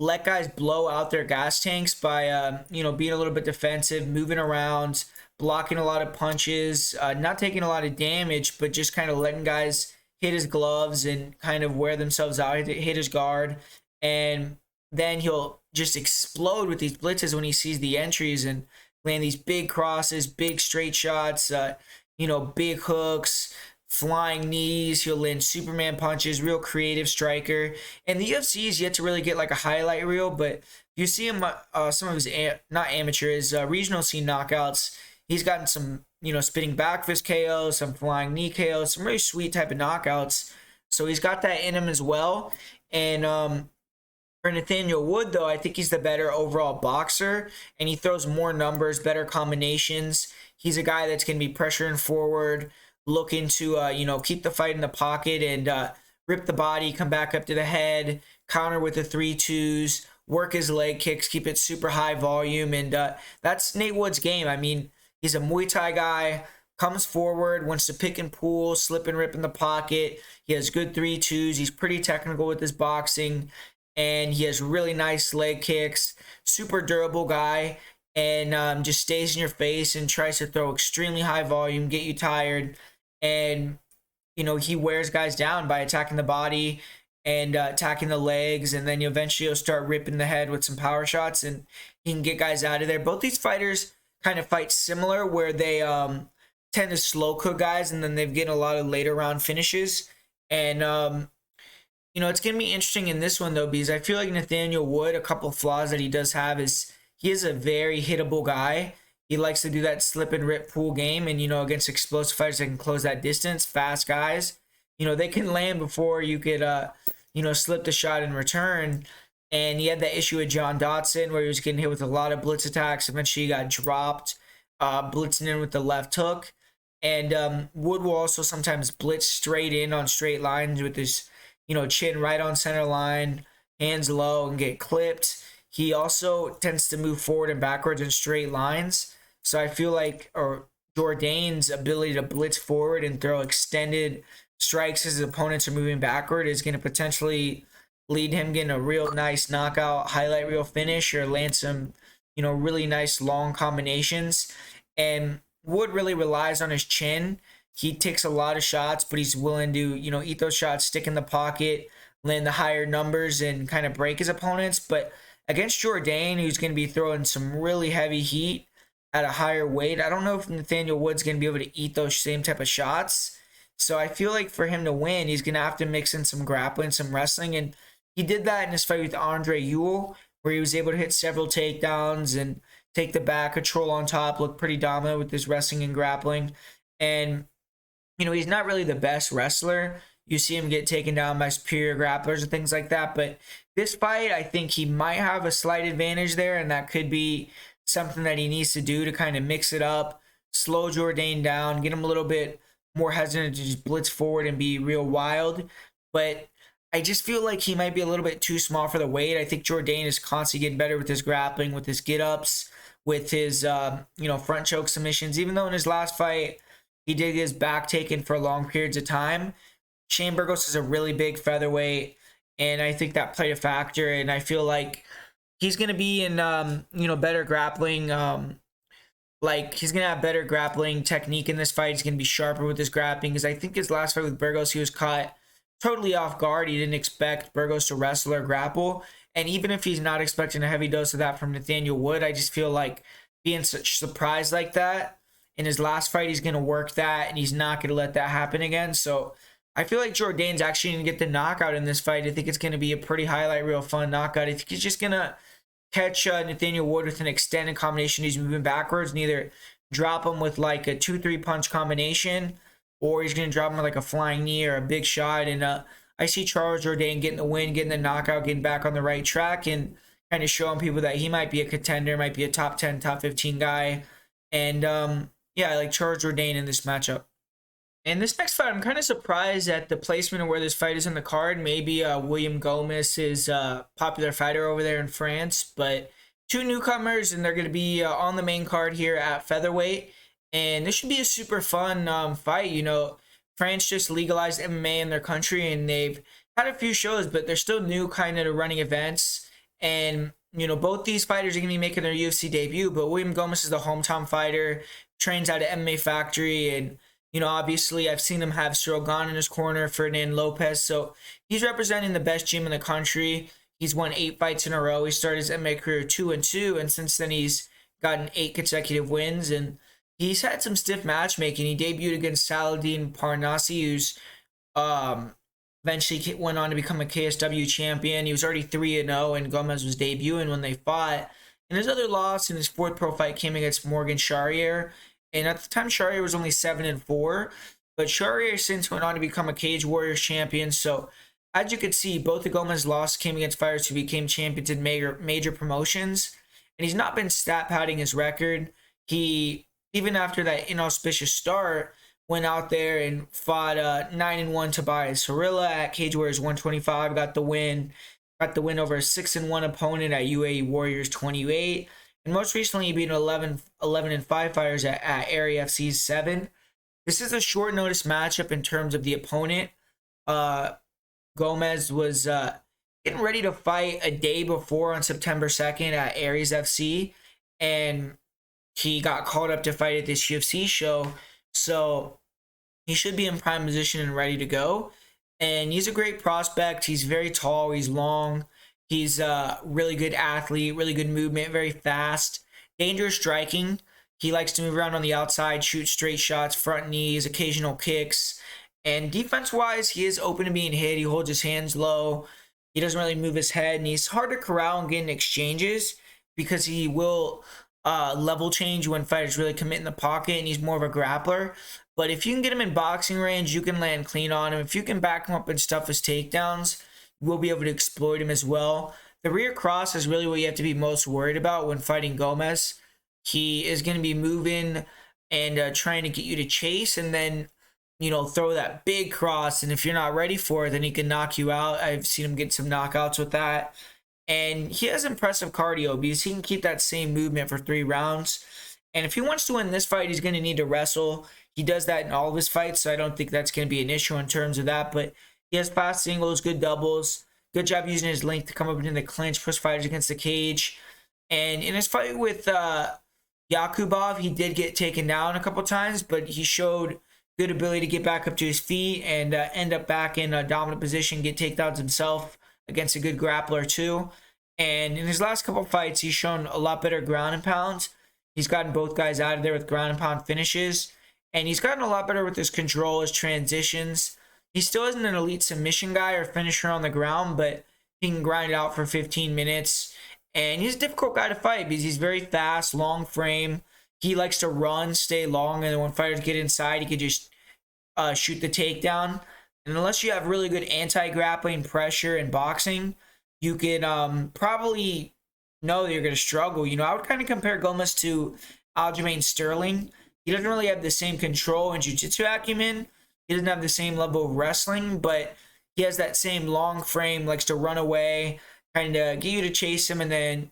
let guys blow out their gas tanks by, you know, being a little bit defensive, moving around, blocking a lot of punches, not taking a lot of damage, but just kind of letting guys hit his gloves and kind of wear themselves out, hit his guard. And then he'll just explode with these blitzes when he sees the entries and land these big crosses, big straight shots, you know, big hooks, flying knees. He'll land Superman punches, real creative striker. And the UFC is yet to really get like a highlight reel, but you see him, some of his, not amateur, his regional scene knockouts. He's gotten some, you know, spinning back fist KOs, some flying knee KOs, some really sweet type of knockouts. So he's got that in him as well. And for Nathaniel Wood, though, I think he's the better overall boxer, and he throws more numbers, better combinations. He's a guy that's going to be pressuring forward, looking to, you know, keep the fight in the pocket and rip the body, come back up to the head, counter with the 3-2s, work his leg kicks, keep it super high volume. And that's Nate Wood's game. I mean, he's a Muay Thai guy, comes forward, wants to pick and pull, slip and rip in the pocket. He has good 3-2s. He's pretty technical with his boxing, and he has really nice leg kicks, super durable guy, and just stays in your face and tries to throw extremely high volume, get you tired. And, you know, he wears guys down by attacking the body and attacking the legs, and then eventually he'll start ripping the head with some power shots, and he can get guys out of there. Both these fighters kind of fight similar, where they tend to slow cook guys, and then they've getting a lot of later round finishes. And you know, it's gonna be interesting in this one though, because I feel like Nathaniel Wood, a couple of flaws that he does have is he is a very hittable guy. He likes to do that slip and rip pool game, and, you know, against explosive fighters that can close that distance, fast guys, you know, they can land before you could, you know, slip the shot in return. And he had that issue with John Dodson where he was getting hit with a lot of blitz attacks. Eventually he got dropped, blitzing in with the left hook. And Wood will also sometimes blitz straight in on straight lines with his, you know, chin right on center line, hands low, and get clipped. He also tends to move forward and backwards in straight lines. So I feel like, or Jourdain's ability to blitz forward and throw extended strikes as his opponents are moving backward is going to potentially lead him getting a real nice knockout, highlight reel finish, or land some, you know, really nice long combinations. And Wood really relies on his chin. He takes a lot of shots, but he's willing to, you know, eat those shots, stick in the pocket, land the higher numbers, and kind of break his opponents. But against Jourdain, who's going to be throwing some really heavy heat at a higher weight, I don't know if Nathaniel Wood's going to be able to eat those same type of shots. So I feel like for him to win, he's going to have to mix in some grappling, some wrestling. And he did that in his fight with Andre Ewell, where he was able to hit several takedowns and take the back, control on top, look pretty dominant with his wrestling and grappling. And, you know, he's not really the best wrestler. You see him get taken down by superior grapplers and things like that. But this fight, I think he might have a slight advantage there, and that could be something that he needs to do to kind of mix it up, slow Jourdain down, get him a little bit more hesitant to just blitz forward and be real wild. But I just feel like he might be a little bit too small for the weight. I think Jourdain is constantly getting better with his grappling, with his get-ups, with his, you know, front choke submissions. Even though in his last fight, he did get his back taken for long periods of time. Shane Burgos is a really big featherweight, and I think that played a factor. And I feel like he's gonna be in better grappling. Like he's gonna have better grappling technique in this fight. He's gonna be sharper with his grappling because I think his last fight with Burgos, he was caught totally off guard. He didn't expect Burgos to wrestle or grapple. And even if he's not expecting a heavy dose of that from Nathaniel Wood, I just feel like being such surprised like that in his last fight, he's going to work that and he's not going to let that happen again. So I feel like Jourdain's actually going to get the knockout in this fight. I think it's going to be a pretty highlight reel fun knockout. I think he's just going to catch Nathaniel Wood with an extended combination. He's moving backwards and either drop him with like a 2-3 punch combination, or he's going to drop him with like a flying knee or a big shot. And I see Charles Jourdain getting the win, getting the knockout, getting back on the right track, and kind of showing people that he might be a contender, might be a top 10, top 15 guy. And yeah, I like Charles Jourdain in this matchup. And this next fight, I'm kind of surprised at the placement of where this fight is in the card. Maybe William Gomez is a popular fighter over there in France, but two newcomers, and they're going to be on the main card here at featherweight. And this should be a super fun fight. You know, France just legalized MMA in their country, and they've had a few shows, but they're still new kind of to running events. And, you know, both these fighters are going to be making their UFC debut, but William Gomez is the hometown fighter, trains out of MMA Factory, and, you know, obviously I've seen him have Gane in his corner, Ferdinand Lopez, so he's representing the best gym in the country. He's won 8 fights in a row. He started his MMA career 2-2, and since then he's gotten 8 consecutive wins, and he's had some stiff matchmaking. He debuted against Saladin Parnassi, who's eventually went on to become a KSW champion. He was already 3-0, and Gomez was debuting when they fought. And his other loss in his 4th pro fight came against Morgan Charrier. And at the time, Charrier was only 7-4. But Charrier since went on to become a Cage Warriors champion. So, as you could see, both the Gomez losses came against fighters who became champions in major promotions. And he's not been stat padding his record. He, even after that inauspicious start, went out there and fought 9-1 Tobias Harilla at Cage Warriors 125, got the win over a 6-1 opponent at UAE Warriors 28, and most recently he beat 11-5 fighters at Area FC's 7. This is a short notice matchup in terms of the opponent. Gomez was getting ready to fight a day before on September 2nd at Aries FC, and he got called up to fight at this UFC show. So he should be in prime position and ready to go. And he's a great prospect. He's very tall. He's long. He's a really good athlete, really good movement, very fast, dangerous striking. He likes to move around on the outside, shoot straight shots, front knees, occasional kicks. And defense-wise, he is open to being hit. He holds his hands low. He doesn't really move his head. And he's hard to corral and get in exchanges because he will level change when fighters really commit in the pocket, and he's more of a grappler. But if you can get him in boxing range, you can land clean on him. If you can back him up and stuff his takedowns, you will be able to exploit him as well. The rear cross is really what you have to be most worried about when fighting Gomez. He is going to be moving and trying to get you to chase and then, you know, throw that big cross. And if you're not ready for it, then he can knock you out. I've seen him get some knockouts with that. And he has impressive cardio because he can keep that same movement for 3 rounds. And if he wants to win this fight, he's going to need to wrestle. He does that in all of his fights, so I don't think that's going to be an issue in terms of that. But he has fast singles, good doubles, good job using his length to come up into the clinch, push fighters against the cage. And in his fight with Yakubov, he did get taken down a couple times, but he showed good ability to get back up to his feet and end up back in a dominant position, get takedowns himself against a good grappler too. And in his last couple fights, he's shown a lot better ground and pound. He's gotten both guys out of there with ground and pound finishes. And he's gotten a lot better with his control, his transitions. He still isn't an elite submission guy or finisher on the ground, but he can grind it out for 15 minutes. And he's a difficult guy to fight because he's very fast, long frame. He likes to run, stay long, and then when fighters get inside, he can just shoot the takedown. And unless you have really good anti-grappling pressure in boxing, you can probably know that you're going to struggle. You know, I would kind of compare Gomez to Aljamain Sterling. He doesn't really have the same control and jiu-jitsu acumen. He doesn't have the same level of wrestling, but he has that same long frame, likes to run away, kind of get you to chase him and then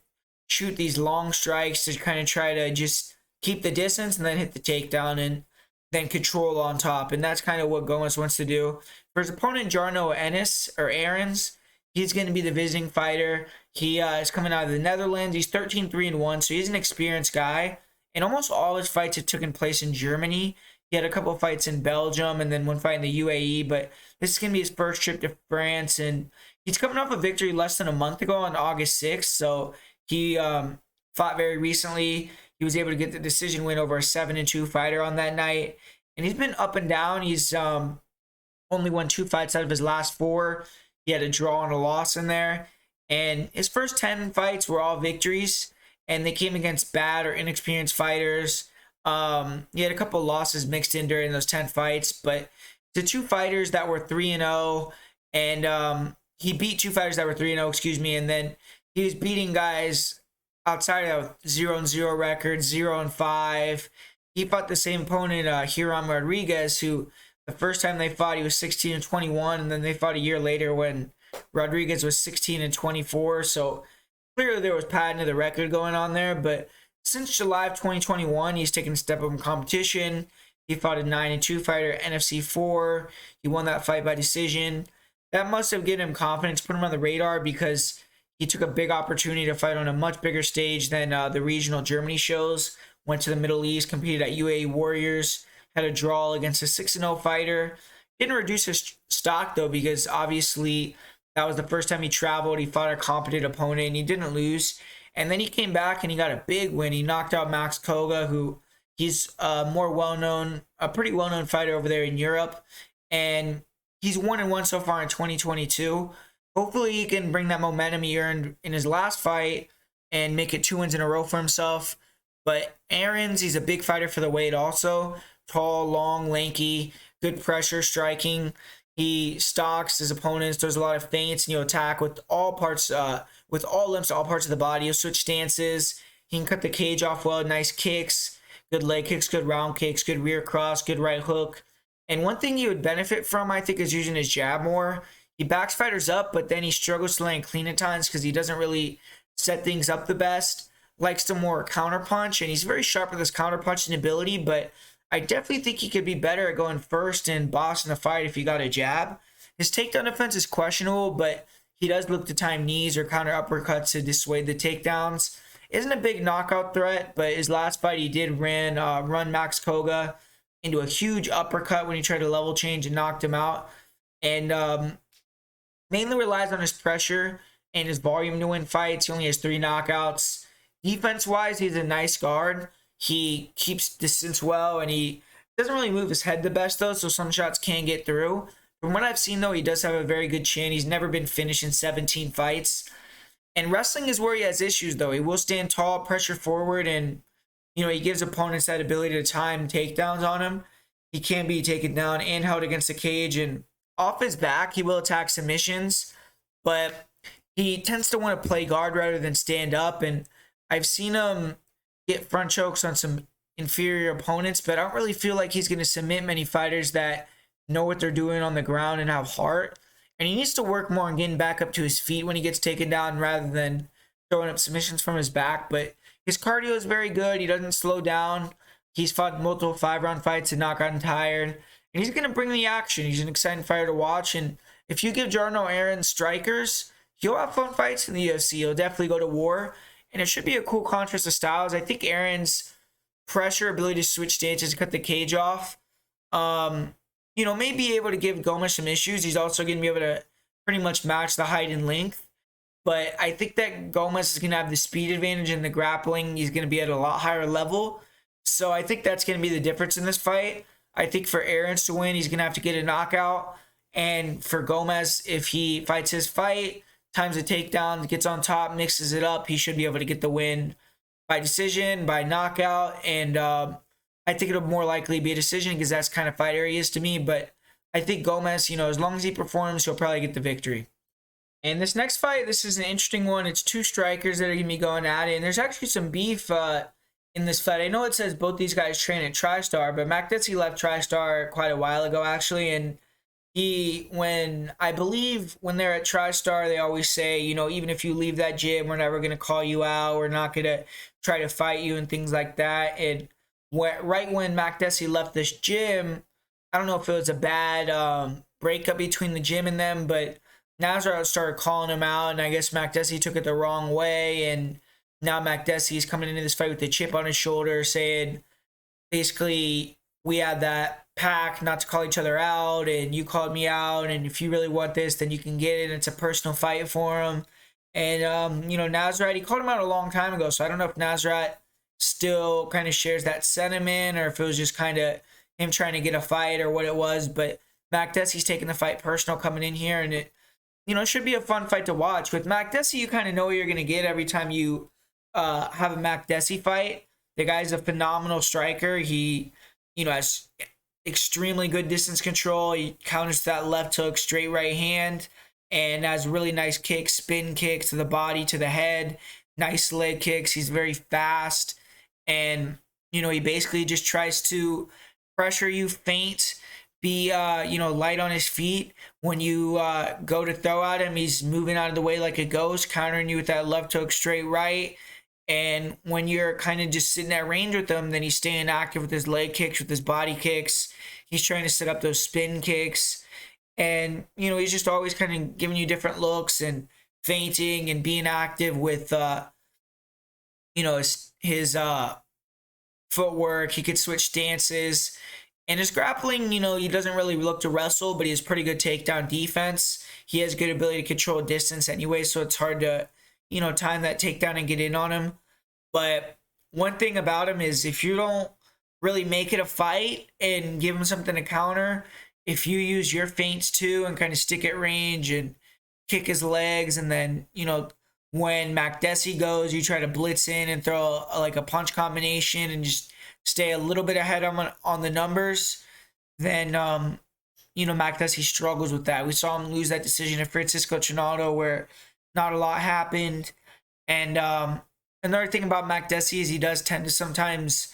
shoot these long strikes to kind of try to just keep the distance and then hit the takedown and then control on top. And that's kind of what Gomez wants to do. For his opponent, Jarno Aerts, He's going to be the visiting fighter. He is coming out of the Netherlands. He's 13-3-1, so he's an experienced guy. And almost all his fights have taken place in Germany. He had a couple of fights in Belgium and then one fight in the UAE, but this is going to be his first trip to France. And he's coming off a victory less than a month ago on August 6th, so he fought very recently. He was able to get the decision win over a 7-2 fighter on that night. And he's been up and down. He's only won 2 fights out of his last 4. He had a draw and a loss in there. And his first 10 fights were all victories, and they came against bad or inexperienced fighters. He had a couple of losses mixed in during those 10 fights, but the 2 fighters that were 3-0, and he beat 2 fighters that were 3-0, excuse me, and then he was beating guys outside of 0-0 records, 0-5. He fought the same opponent, Jourdain Rodriguez, who the first time they fought, he was 16-21, and then they fought a year later when Rodriguez was 16-24. So clearly there was padding of the record going on there. But since July of 2021, he's taken a step up in competition. He fought a 9-2 fighter, NFC 4. He won that fight by decision. That must have given him confidence, put him on the radar, because he took a big opportunity to fight on a much bigger stage than the regional Germany shows. Went to the Middle East, competed at UAE Warriors, had a draw against a 6-0 fighter. Didn't reduce his stock, though, because obviously that was the first time he traveled. He fought a competent opponent, and he didn't lose. And then he came back, and he got a big win. He knocked out Max Koga, who he's a pretty well-known fighter over there in Europe. And he's 1-1 so far in 2022. Hopefully he can bring that momentum he earned in his last fight and make it 2 wins in a row for himself. But Aerts, he's a big fighter for the weight also. Tall, long, lanky, good pressure striking. He stalks his opponents. There's a lot of feints, and he'll attack with all parts, with all limbs to all parts of the body. He'll switch stances. He can cut the cage off well. Nice kicks, good leg kicks, good round kicks, good rear cross, good right hook. And one thing he would benefit from, I think, is using his jab more. He backs fighters up, but then he struggles to land clean at times because he doesn't really set things up the best. Likes to more counterpunch, and he's very sharp with his counterpunching ability, but I definitely think he could be better at going first and bossing the fight if he got a jab. His takedown defense is questionable, but he does look to time knees or counter uppercuts to dissuade the takedowns. Isn't a big knockout threat, but his last fight he did run Max Koga into a huge uppercut when he tried to level change and knocked him out. And mainly relies on his pressure and his volume to win fights. He only has 3 knockouts. Defense-wise, he's a nice guard. He keeps distance well, and he doesn't really move his head the best, though, so some shots can get through. From what I've seen, though, he does have a very good chin. He's never been finished in 17 fights. And wrestling is where he has issues, though. He will stand tall, pressure forward, and, he gives opponents that ability to time takedowns on him. He can be taken down and held against the cage, and off his back, he will attack submissions, but he tends to want to play guard rather than stand up, and I've seen him get front chokes on some inferior opponents, but I don't really feel like he's going to submit many fighters that know what they're doing on the ground and have heart. And he needs to work more on getting back up to his feet when he gets taken down rather than throwing up submissions from his back. But his cardio is very good. He doesn't slow down. He's fought multiple 5-round fights and not gotten tired. And he's going to bring the action. He's an exciting fighter to watch. And if you give Jourdain Aerts strikers, he'll have fun fights in the UFC. He'll definitely go to war. And it should be a cool contrast of styles. I think Aerts' pressure, ability to switch stances and cut the cage off, may be able to give Gomes some issues. He's also going to be able to pretty much match the height and length. But I think that Gomes is going to have the speed advantage in the grappling. He's going to be at a lot higher level. So I think that's going to be the difference in this fight. I think for Aerts to win, he's going to have to get a knockout. And for Gomes, if he fights his fight, times the takedown, gets on top, mixes it up, he should be able to get the win by decision, by knockout, and I think it'll more likely be a decision because that's kind of fighter he is to me. But I think Gomes, as long as he performs, he'll probably get the victory. And this next fight, this is an interesting one. It's 2 strikers that are going to be going at it, and there's actually some beef in this fight. I know it says both these guys train at TriStar, but Makdessi left TriStar quite a while ago, actually, and when they're at TriStar, they always say, even if you leave that gym, we're never going to call you out. We're not going to try to fight you and things like that. And right when Makdessi left this gym, I don't know if it was a bad breakup between the gym and them, but Nasrat started calling him out, and I guess Makdessi took it the wrong way, and now Makdessi is coming into this fight with the chip on his shoulder, saying basically we had that pact not to call each other out, and you called me out, and if you really want this, then you can get it. And it's a personal fight for him. And Nasrat, he called him out a long time ago, so I don't know if Nasrat still kind of shares that sentiment, or if it was just kind of him trying to get a fight or what it was. But Makdessi's taking the fight personal coming in here, and it should be a fun fight to watch. With Makdessi, you kind of know what you're going to get every time you have a Makdessi fight. The guy's a phenomenal striker. He, has extremely good distance control. He counters that left hook, straight right hand, and has really nice kicks, spin kicks to the body, to the head, nice leg kicks. He's very fast, and, he basically just tries to pressure you, feint, be light on his feet. When you go to throw at him, he's moving out of the way like a ghost, countering you with that left hook, straight right. And when you're kind of just sitting at range with him, then he's staying active with his leg kicks, with his body kicks. He's trying to set up those spin kicks. And, he's just always kind of giving you different looks and feinting and being active with, his footwork. He could switch stances. And his grappling, he doesn't really look to wrestle, but he has pretty good takedown defense. He has good ability to control distance anyway, so it's hard to, time that takedown and get in on him. But one thing about him is if you don't really make it a fight and give him something to counter, if you use your feints too and kind of stick at range and kick his legs, and then, when Makdessi goes, you try to blitz in and throw like a punch combination and just stay a little bit ahead on the numbers, then, Makdessi struggles with that. We saw him lose that decision at Francisco Trinaldo where not a lot happened. And another thing about Makdessi is he does tend to sometimes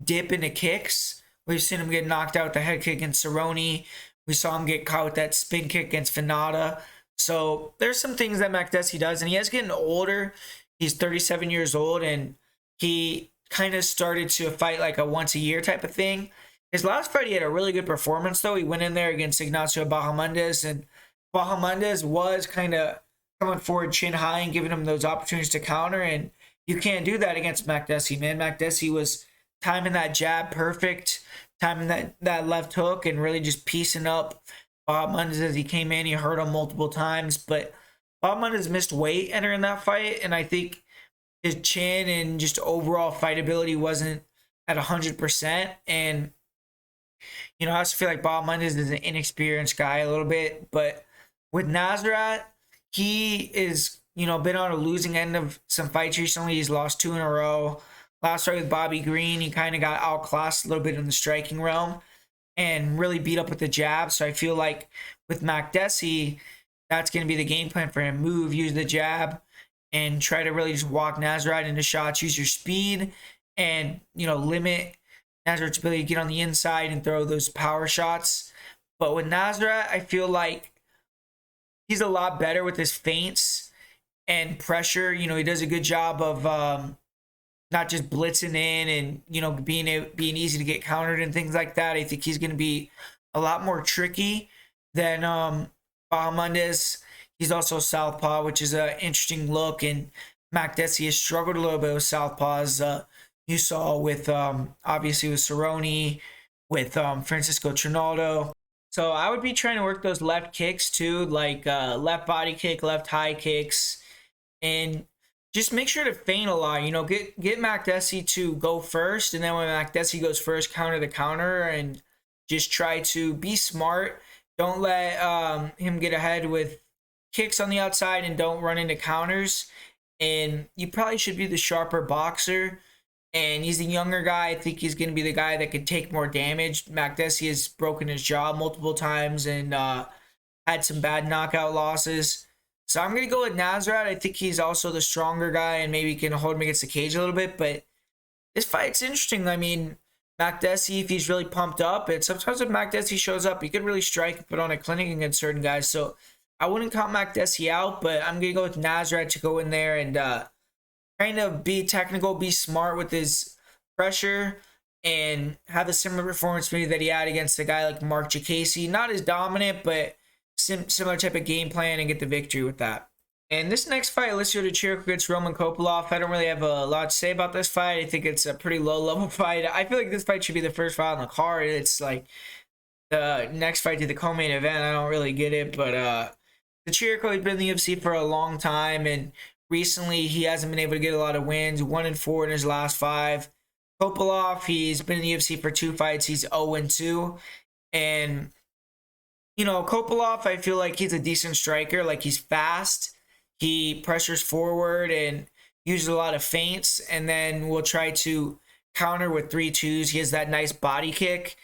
dip into kicks. We've seen him get knocked out with the head kick against Cerrone. We saw him get caught with that spin kick against Finada. So there's some things that Makdessi does, and he is getting older. He's 37 years old, and he kind of started to fight like a once a year type of thing. His last fight, he had a really good performance, though. He went in there against Ignacio Bahamondes, and Bahamondes was kind of coming forward chin high and giving him those opportunities to counter, and you can't do that against Makdessi, man. Makdessi was timing that jab perfect, timing that left hook, and really just piecing up Bahamondes as he came in. He hurt him multiple times, but Bahamondes missed weight entering that fight, and I think his chin and just overall fight ability wasn't at 100%. And, I also feel like Bahamondes is an inexperienced guy a little bit. But with Nasrat, he is, been on a losing end of some fights recently. He's lost 2 in a row. Last fight with Bobby Green, he kind of got outclassed a little bit in the striking realm and really beat up with the jab. So I feel like with Makdessi, that's going to be the game plan for him. Move, use the jab, and try to really just walk Nasrat into shots. Use your speed and, limit Nasrat's ability to get on the inside and throw those power shots. But with Nasrat, I feel like he's a lot better with his feints and pressure. He does a good job of not just blitzing in and, being easy to get countered and things like that. I think he's going to be a lot more tricky than Bahamondes. He's also southpaw, which is an interesting look, and Makdessi has struggled a little bit with southpaws. You saw with, obviously, with Cerrone, with Francisco Trinaldo. So I would be trying to work those left kicks too, like left body kick, left high kicks, and just make sure to feint a lot. Get Makdessi to go first, and then when Makdessi goes first, counter the counter, and just try to be smart. Don't let him get ahead with kicks on the outside, and don't run into counters. And you probably should be the sharper boxer. And he's a younger guy. I think he's going to be the guy that could take more damage. Makdessi has broken his jaw multiple times and had some bad knockout losses. So I'm going to go with Nasrat. I think he's also the stronger guy and maybe can hold him against the cage a little bit. But this fight's interesting. I mean, Makdessi, if he's really pumped up, and sometimes if Makdessi shows up, he could really strike and put on a clinic against certain guys. So I wouldn't count Makdessi out, but I'm going to go with Nasrat to go in there and kind of be technical, be smart with his pressure, and have a similar performance maybe that he had against a guy like Mark Jacasey. Not as dominant, but similar type of game plan and get the victory with that. And this next fight, let's go to Chirico against Roman Kopylov. I don't really have a lot to say about this fight. I think it's a pretty low-level fight. I feel like this fight should be the first fight on the card. It's like the next fight to the co-main event. I don't really get it, but the Chirico has been in the UFC for a long time, and recently he hasn't been able to get a lot of wins. 1-4 in his last 5. Kopylov, he's been in the UFC for 2 fights. He's 0-2, and you know, Kopylov, I feel like he's a decent striker. Like, he's fast. He pressures forward and uses a lot of feints, and then will try to counter with 3-2s. He has that nice body kick,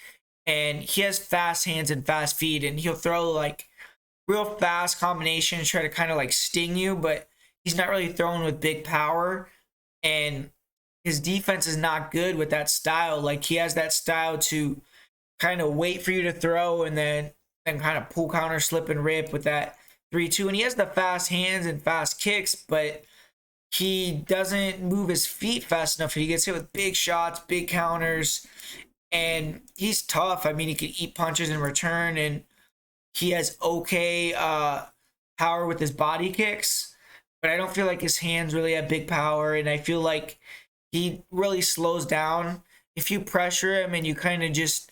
and he has fast hands and fast feet, and he'll throw like real fast combinations, try to kind of like sting you, but he's not really throwing with big power, and his defense is not good with that style. Like, he has that style to kind of wait for you to throw and then kind of pull counter, slip and rip with that 3-2, and he has the fast hands and fast kicks, but he doesn't move his feet fast enough. He gets hit with big shots, big counters, and he's tough. I mean, he can eat punches in return, and he has okay power with his body kicks, but I don't feel like his hands really have big power, and I feel like he really slows down. If you pressure him and you kind of just,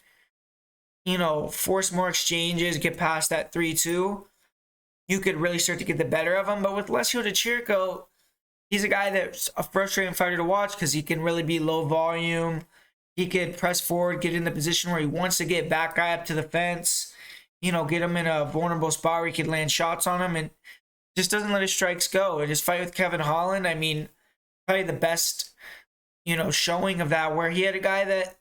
you know, force more exchanges, get past that 3-2, you could really start to get the better of him. But with Alessio Di Chirico, he's a guy that's a frustrating fighter to watch because he can really be low volume. He could press forward, get in the position where he wants to get back guy up to the fence, you know, get him in a vulnerable spot where he could land shots on him, and just doesn't let his strikes go. And his fight with Kevin Holland, I mean, probably the best, you know, showing of that, where he had a guy that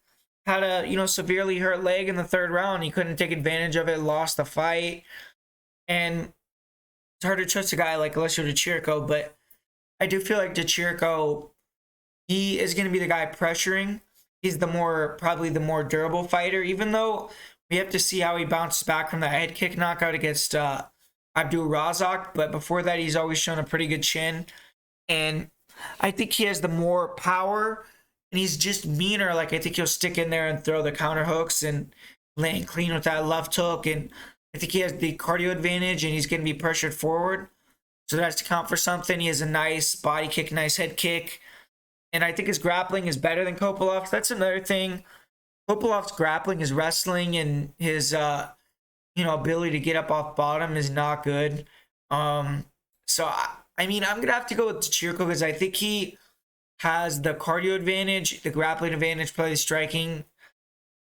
had a, you know, severely hurt leg in the 3rd round. He couldn't take advantage of it, lost the fight. And it's hard to trust a guy like Alessio Di Chirico, but I do feel like Di Chirico, he is going to be the guy pressuring. He's probably the more durable fighter, even though we have to see how he bounces back from that head kick knockout against Abdul Razak. But before that, he's always shown a pretty good chin. And I think he has the more power, and he's just meaner. Like, I think he'll stick in there and throw the counter hooks and land clean with that left hook. And I think he has the cardio advantage, and he's going to be pressured forward. So that's to count for something. He has a nice body kick, nice head kick. And I think his grappling is better than Kopylov's. That's another thing. Kopylov's grappling, his wrestling, and his ability to get up off bottom is not good. So I mean, I'm gonna have to go with Chirico because I think he has the cardio advantage, the grappling advantage, probably the striking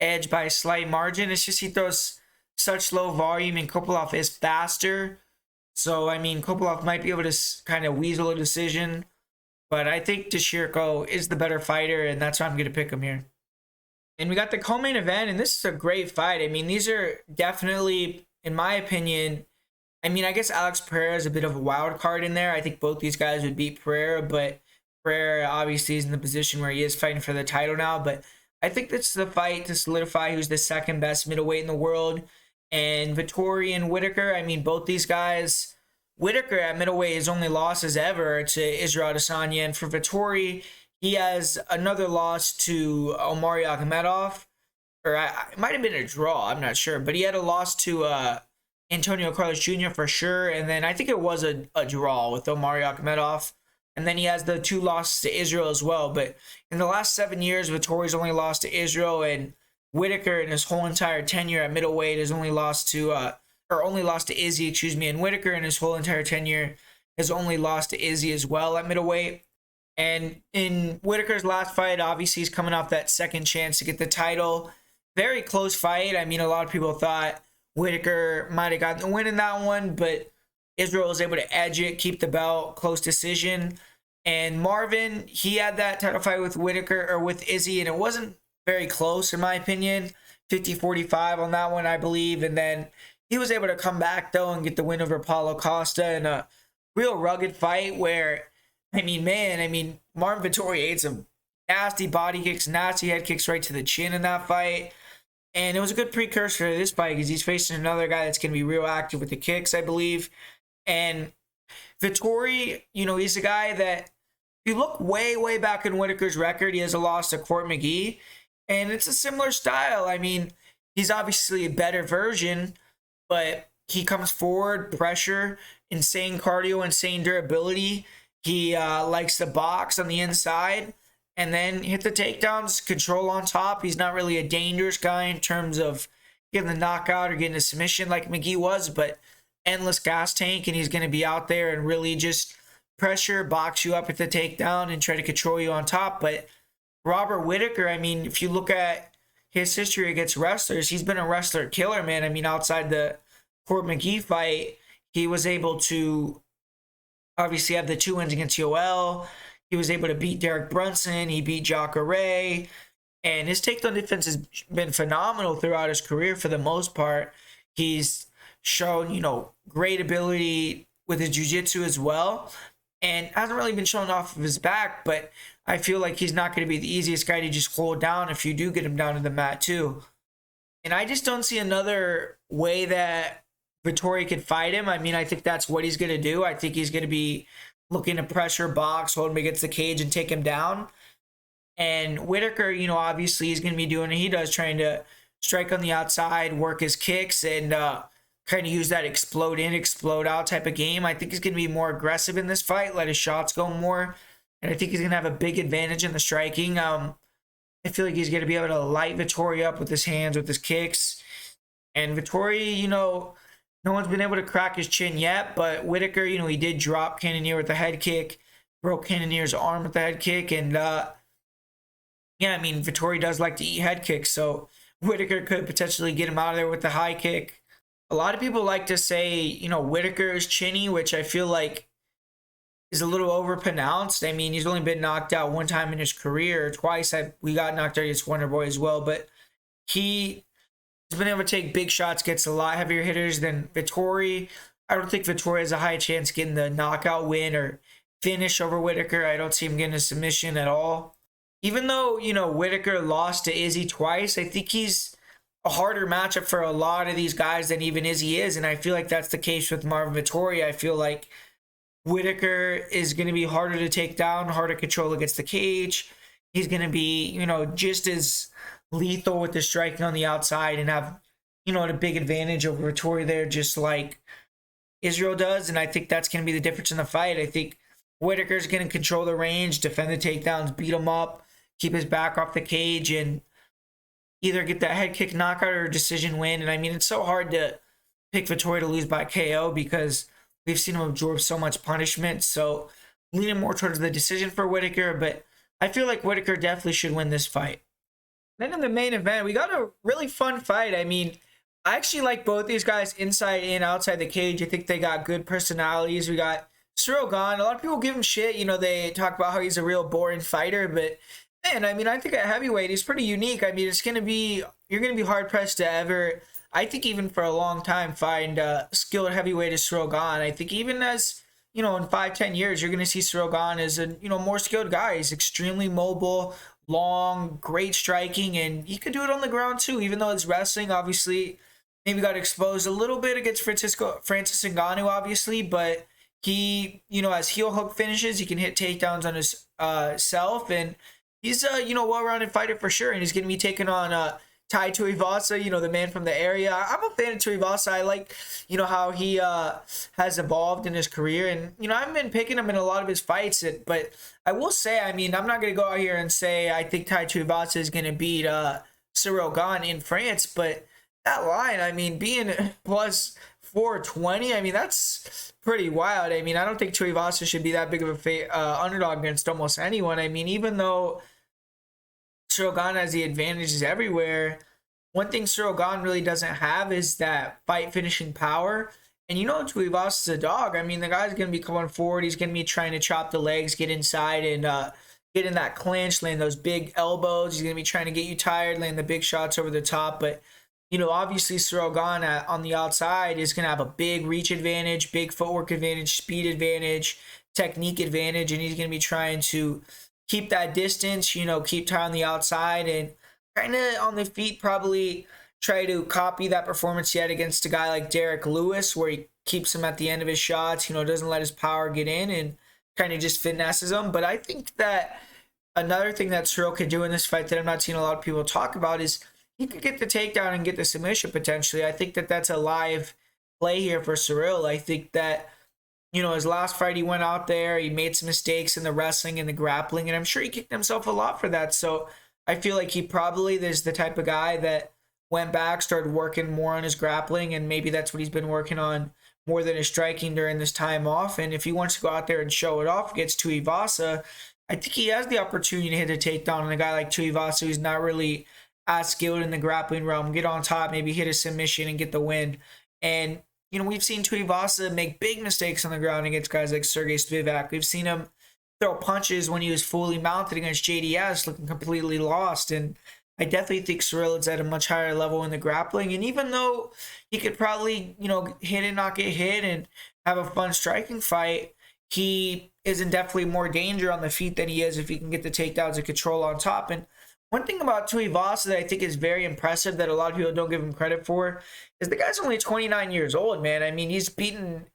edge by a slight margin. It's just he throws such low volume, and Kopylov is faster. So I mean, Kopylov might be able to kind of weasel a decision, but I think Di Chirico is the better fighter, and that's why I'm gonna pick him here. And we got the co-main event, and this is a great fight. I mean, these are definitely, in my opinion, I mean, I guess Alex Pereira is a bit of a wild card in there. I think both these guys would beat Pereira, but Pereira obviously is in the position where he is fighting for the title now. But I think this is the fight to solidify who's the 2nd best middleweight in the world. And Vettori and Whittaker, I mean, both these guys, Whittaker at middleweight, his only losses ever to Israel Adesanya. And for Vettori, he has another loss to Omari Magomedov, or it might have been a draw, I'm not sure. But he had a loss to Antonio Carlos Jr. for sure, and then I think it was a draw with Omari Magomedov, and then he has the 2 losses to Israel as well. But in the last 7 years, Vettori's only lost to Israel, and Whittaker in his whole entire tenure at middleweight has only lost to Izzy, and Whittaker in his whole entire tenure has only lost to Izzy as well at middleweight. And in Whittaker's last fight, obviously he's coming off that second chance to get the title. Very close fight. I mean, a lot of people thought Whittaker might have gotten the win in that one, but Israel was able to edge it, keep the belt, close decision. And Marvin, he had that title fight with Whittaker, or with Izzy, and it wasn't very close in my opinion. 50-45 on that one, I believe. And then he was able to come back though and get the win over Paulo Costa in a real rugged fight where, Marvin Vettori ate some nasty body kicks, nasty head kicks right to the chin in that fight. And it was a good precursor to this fight because he's facing another guy that's going to be real active with the kicks, I believe. And Vettori, he's a guy that, if you look way, way back in Whittaker's record, he has a loss to Court McGee. And it's a similar style. I mean, he's obviously a better version, but he comes forward, pressure, insane cardio, insane durability. He likes to box on the inside and then hit the takedowns, control on top. He's not really a dangerous guy in terms of getting the knockout or getting a submission like McGee was, but endless gas tank, and he's going to be out there and really just pressure, box you up at the takedown and try to control you on top. But Robert Whittaker, I mean, if you look at his history against wrestlers, he's been a wrestler killer, man. I mean, outside the Court McGee fight, he was able to obviously have the 2 wins against Yoel. He was able to beat Derek Brunson. He beat Jacare. And his takedown defense has been phenomenal throughout his career for the most part. He's shown, great ability with his jiu-jitsu as well. And hasn't really been showing off of his back, but I feel like he's not going to be the easiest guy to just hold down if you do get him down to the mat too. And I just don't see another way that Vettori could fight him. I mean, I think that's what he's going to do. I think he's going to be looking to pressure, box, hold him against the cage, and take him down. And Whittaker, obviously he's going to be doing what he does, trying to strike on the outside, work his kicks, and kind of use that explode in, explode out type of game. I think he's going to be more aggressive in this fight, let his shots go more. And I think he's going to have a big advantage in the striking. I feel like he's going to be able to light Vettori up with his hands, with his kicks. And Vettori, no one's been able to crack his chin yet, but Whittaker, he did drop Cannonier with a head kick, broke Cannonier's arm with the head kick, and Vettori does like to eat head kicks, so Whittaker could potentially get him out of there with the high kick. A lot of people like to say, Whittaker is chinny, which I feel like is a little overpronounced. I mean, he's only been knocked out one time in his career. Twice we got knocked out against Wonderboy as well, but he has been able to take big shots against a lot heavier hitters than Vettori. I don't think Vettori has a high chance getting the knockout win or finish over Whittaker. I don't see him getting a submission at all. Even though, Whittaker lost to Izzy twice, I think he's a harder matchup for a lot of these guys than even Izzy is. And I feel like that's the case with Marvin Vettori. I feel like Whittaker is going to be harder to take down, harder to control against the cage. He's going to be, just as lethal with the striking on the outside and have, a big advantage over Vettori there, just like Israel does. And I think that's going to be the difference in the fight. I think Whittaker's going to control the range, defend the takedowns, beat him up, keep his back off the cage, and either get that head kick knockout or decision win. And I mean, it's so hard to pick Vettori to lose by KO because we've seen him absorb so much punishment. So leaning more towards the decision for Whittaker, but I feel like Whittaker definitely should win this fight. Then in the main event, we got a really fun fight. I mean, I actually like both these guys inside and outside the cage. I think they got good personalities. We got Ciryl Gane. A lot of people give him shit. They talk about how he's a real boring fighter, but man, I mean, I think at heavyweight, he's pretty unique. I mean, you're going to be hard pressed to ever, I think even for a long time, find skilled heavyweight as Ciryl Gane. I think even as, in 5-10 years, you're going to see Ciryl Gane as a, more skilled guy. He's extremely mobile, long, great striking, and he could do it on the ground too, even though it's wrestling, obviously, maybe got exposed a little bit against Francis Ngannou, obviously, but he, as heel hook finishes, he can hit takedowns on his self, and he's a, well-rounded fighter for sure, and he's going to be taking on Tai Tuivasa, the man from the area. I'm a fan of Tuivasa. I like, how he has evolved in his career, and, I haven't been picking him in a lot of his fights, but I will say, I mean, I'm not going to go out here and say I think Tai Tuivasa is going to beat Ciryl Gane in France, but that line, I mean, being plus 420, I mean, that's pretty wild. I mean, I don't think Tuivasa should be that big of a underdog against almost anyone. I mean, even though Ciryl Gane has the advantages everywhere, one thing Ciryl Gane really doesn't have is that fight finishing power. And Tuivasa's a dog. I mean, the guy's going to be coming forward. He's going to be trying to chop the legs, get inside, and get in that clinch, land those big elbows. He's going to be trying to get you tired, land the big shots over the top. But obviously Ciryl Gane on the outside is going to have a big reach advantage, big footwork advantage, speed advantage, technique advantage, and he's going to be trying to keep that distance, keep Tai on the outside and kind of on the feet, probably try to copy that performance he had against a guy like Derek Lewis, where he keeps him at the end of his shots, doesn't let his power get in and kind of just finesses him. But I think that another thing that Ciryl could do in this fight that I'm not seeing a lot of people talk about is he could get the takedown and get the submission potentially. I think that that's a live play here for Cyril. I think that, his last fight he went out there, he made some mistakes in the wrestling and the grappling, and I'm sure he kicked himself a lot for that. So I feel like he probably is the type of guy that went back, started working more on his grappling, and maybe that's what he's been working on more than his striking during this time off. And if he wants to go out there and show it off against Tuivasa, I think he has the opportunity to hit a takedown on a guy like Tuivasa who's not really as skilled in the grappling realm, get on top, maybe hit a submission and get the win. And, we've seen Tuivasa make big mistakes on the ground against guys like Sergey Spivak. We've seen him throw punches when he was fully mounted against JDS, looking completely lost. And I definitely think Cyril is at a much higher level in the grappling. And even though he could probably, hit and not get hit and have a fun striking fight, he is in definitely more danger on the feet than he is if he can get the takedowns and control on top. And one thing about Tuivasa that I think is very impressive that a lot of people don't give him credit for is the guy's only 29 years old, man. I mean, he's beaten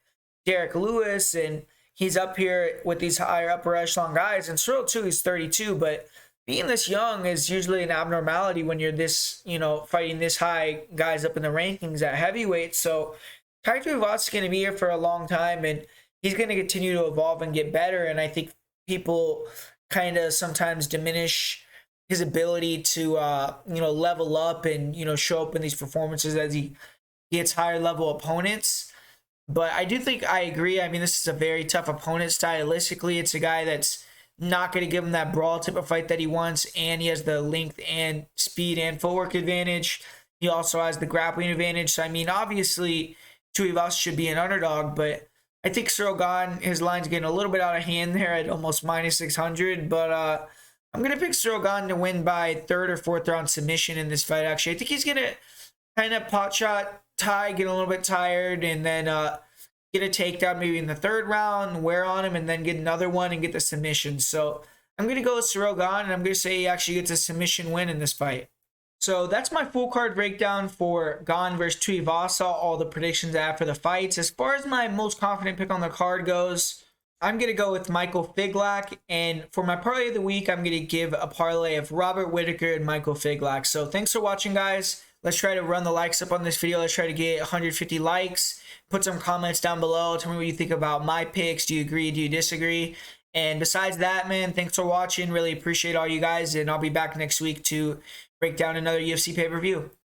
Derek Lewis and he's up here with these higher upper echelon guys. And Cyril, too, he's 32, but being this young is usually an abnormality when you're this, fighting this high guys up in the rankings at heavyweight. So Tai Tuivasa is going to be here for a long time, and he's going to continue to evolve and get better. And I think people kind of sometimes diminish his ability to, level up and, show up in these performances as he gets higher level opponents. But I do think I agree. I mean, this is a very tough opponent stylistically. It's a guy that's not going to give him that brawl type of fight that he wants, and he has the length and speed and footwork advantage. He also has the grappling advantage. So, I mean, obviously, Tuivasa should be an underdog, but I think Cyril Gane, his line's getting a little bit out of hand there at almost minus 600, but I'm going to pick Cyril Gane to win by third or fourth round submission in this fight, actually. I think he's going to kind of pot shot Tai, get a little bit tired, and then get a takedown maybe in the third round, wear on him, and then get another one and get the submission. So I'm going to go with Cyril Gane, and I'm going to say he actually gets a submission win in this fight. So that's my full card breakdown for Gane versus Tuivasa, all the predictions I have for the fights. As far as my most confident pick on the card goes, I'm going to go with Michael Figlak, and for my parlay of the week, I'm going to give a parlay of Robert Whittaker and Michael Figlak. So thanks for watching, guys. Let's try to run the likes up on this video. Let's try to get 150 likes. Put some comments down below. Tell me what you think about my picks. Do you agree? Do you disagree? And besides that, man, thanks for watching. Really appreciate all you guys, and I'll be back next week to break down another UFC pay-per-view.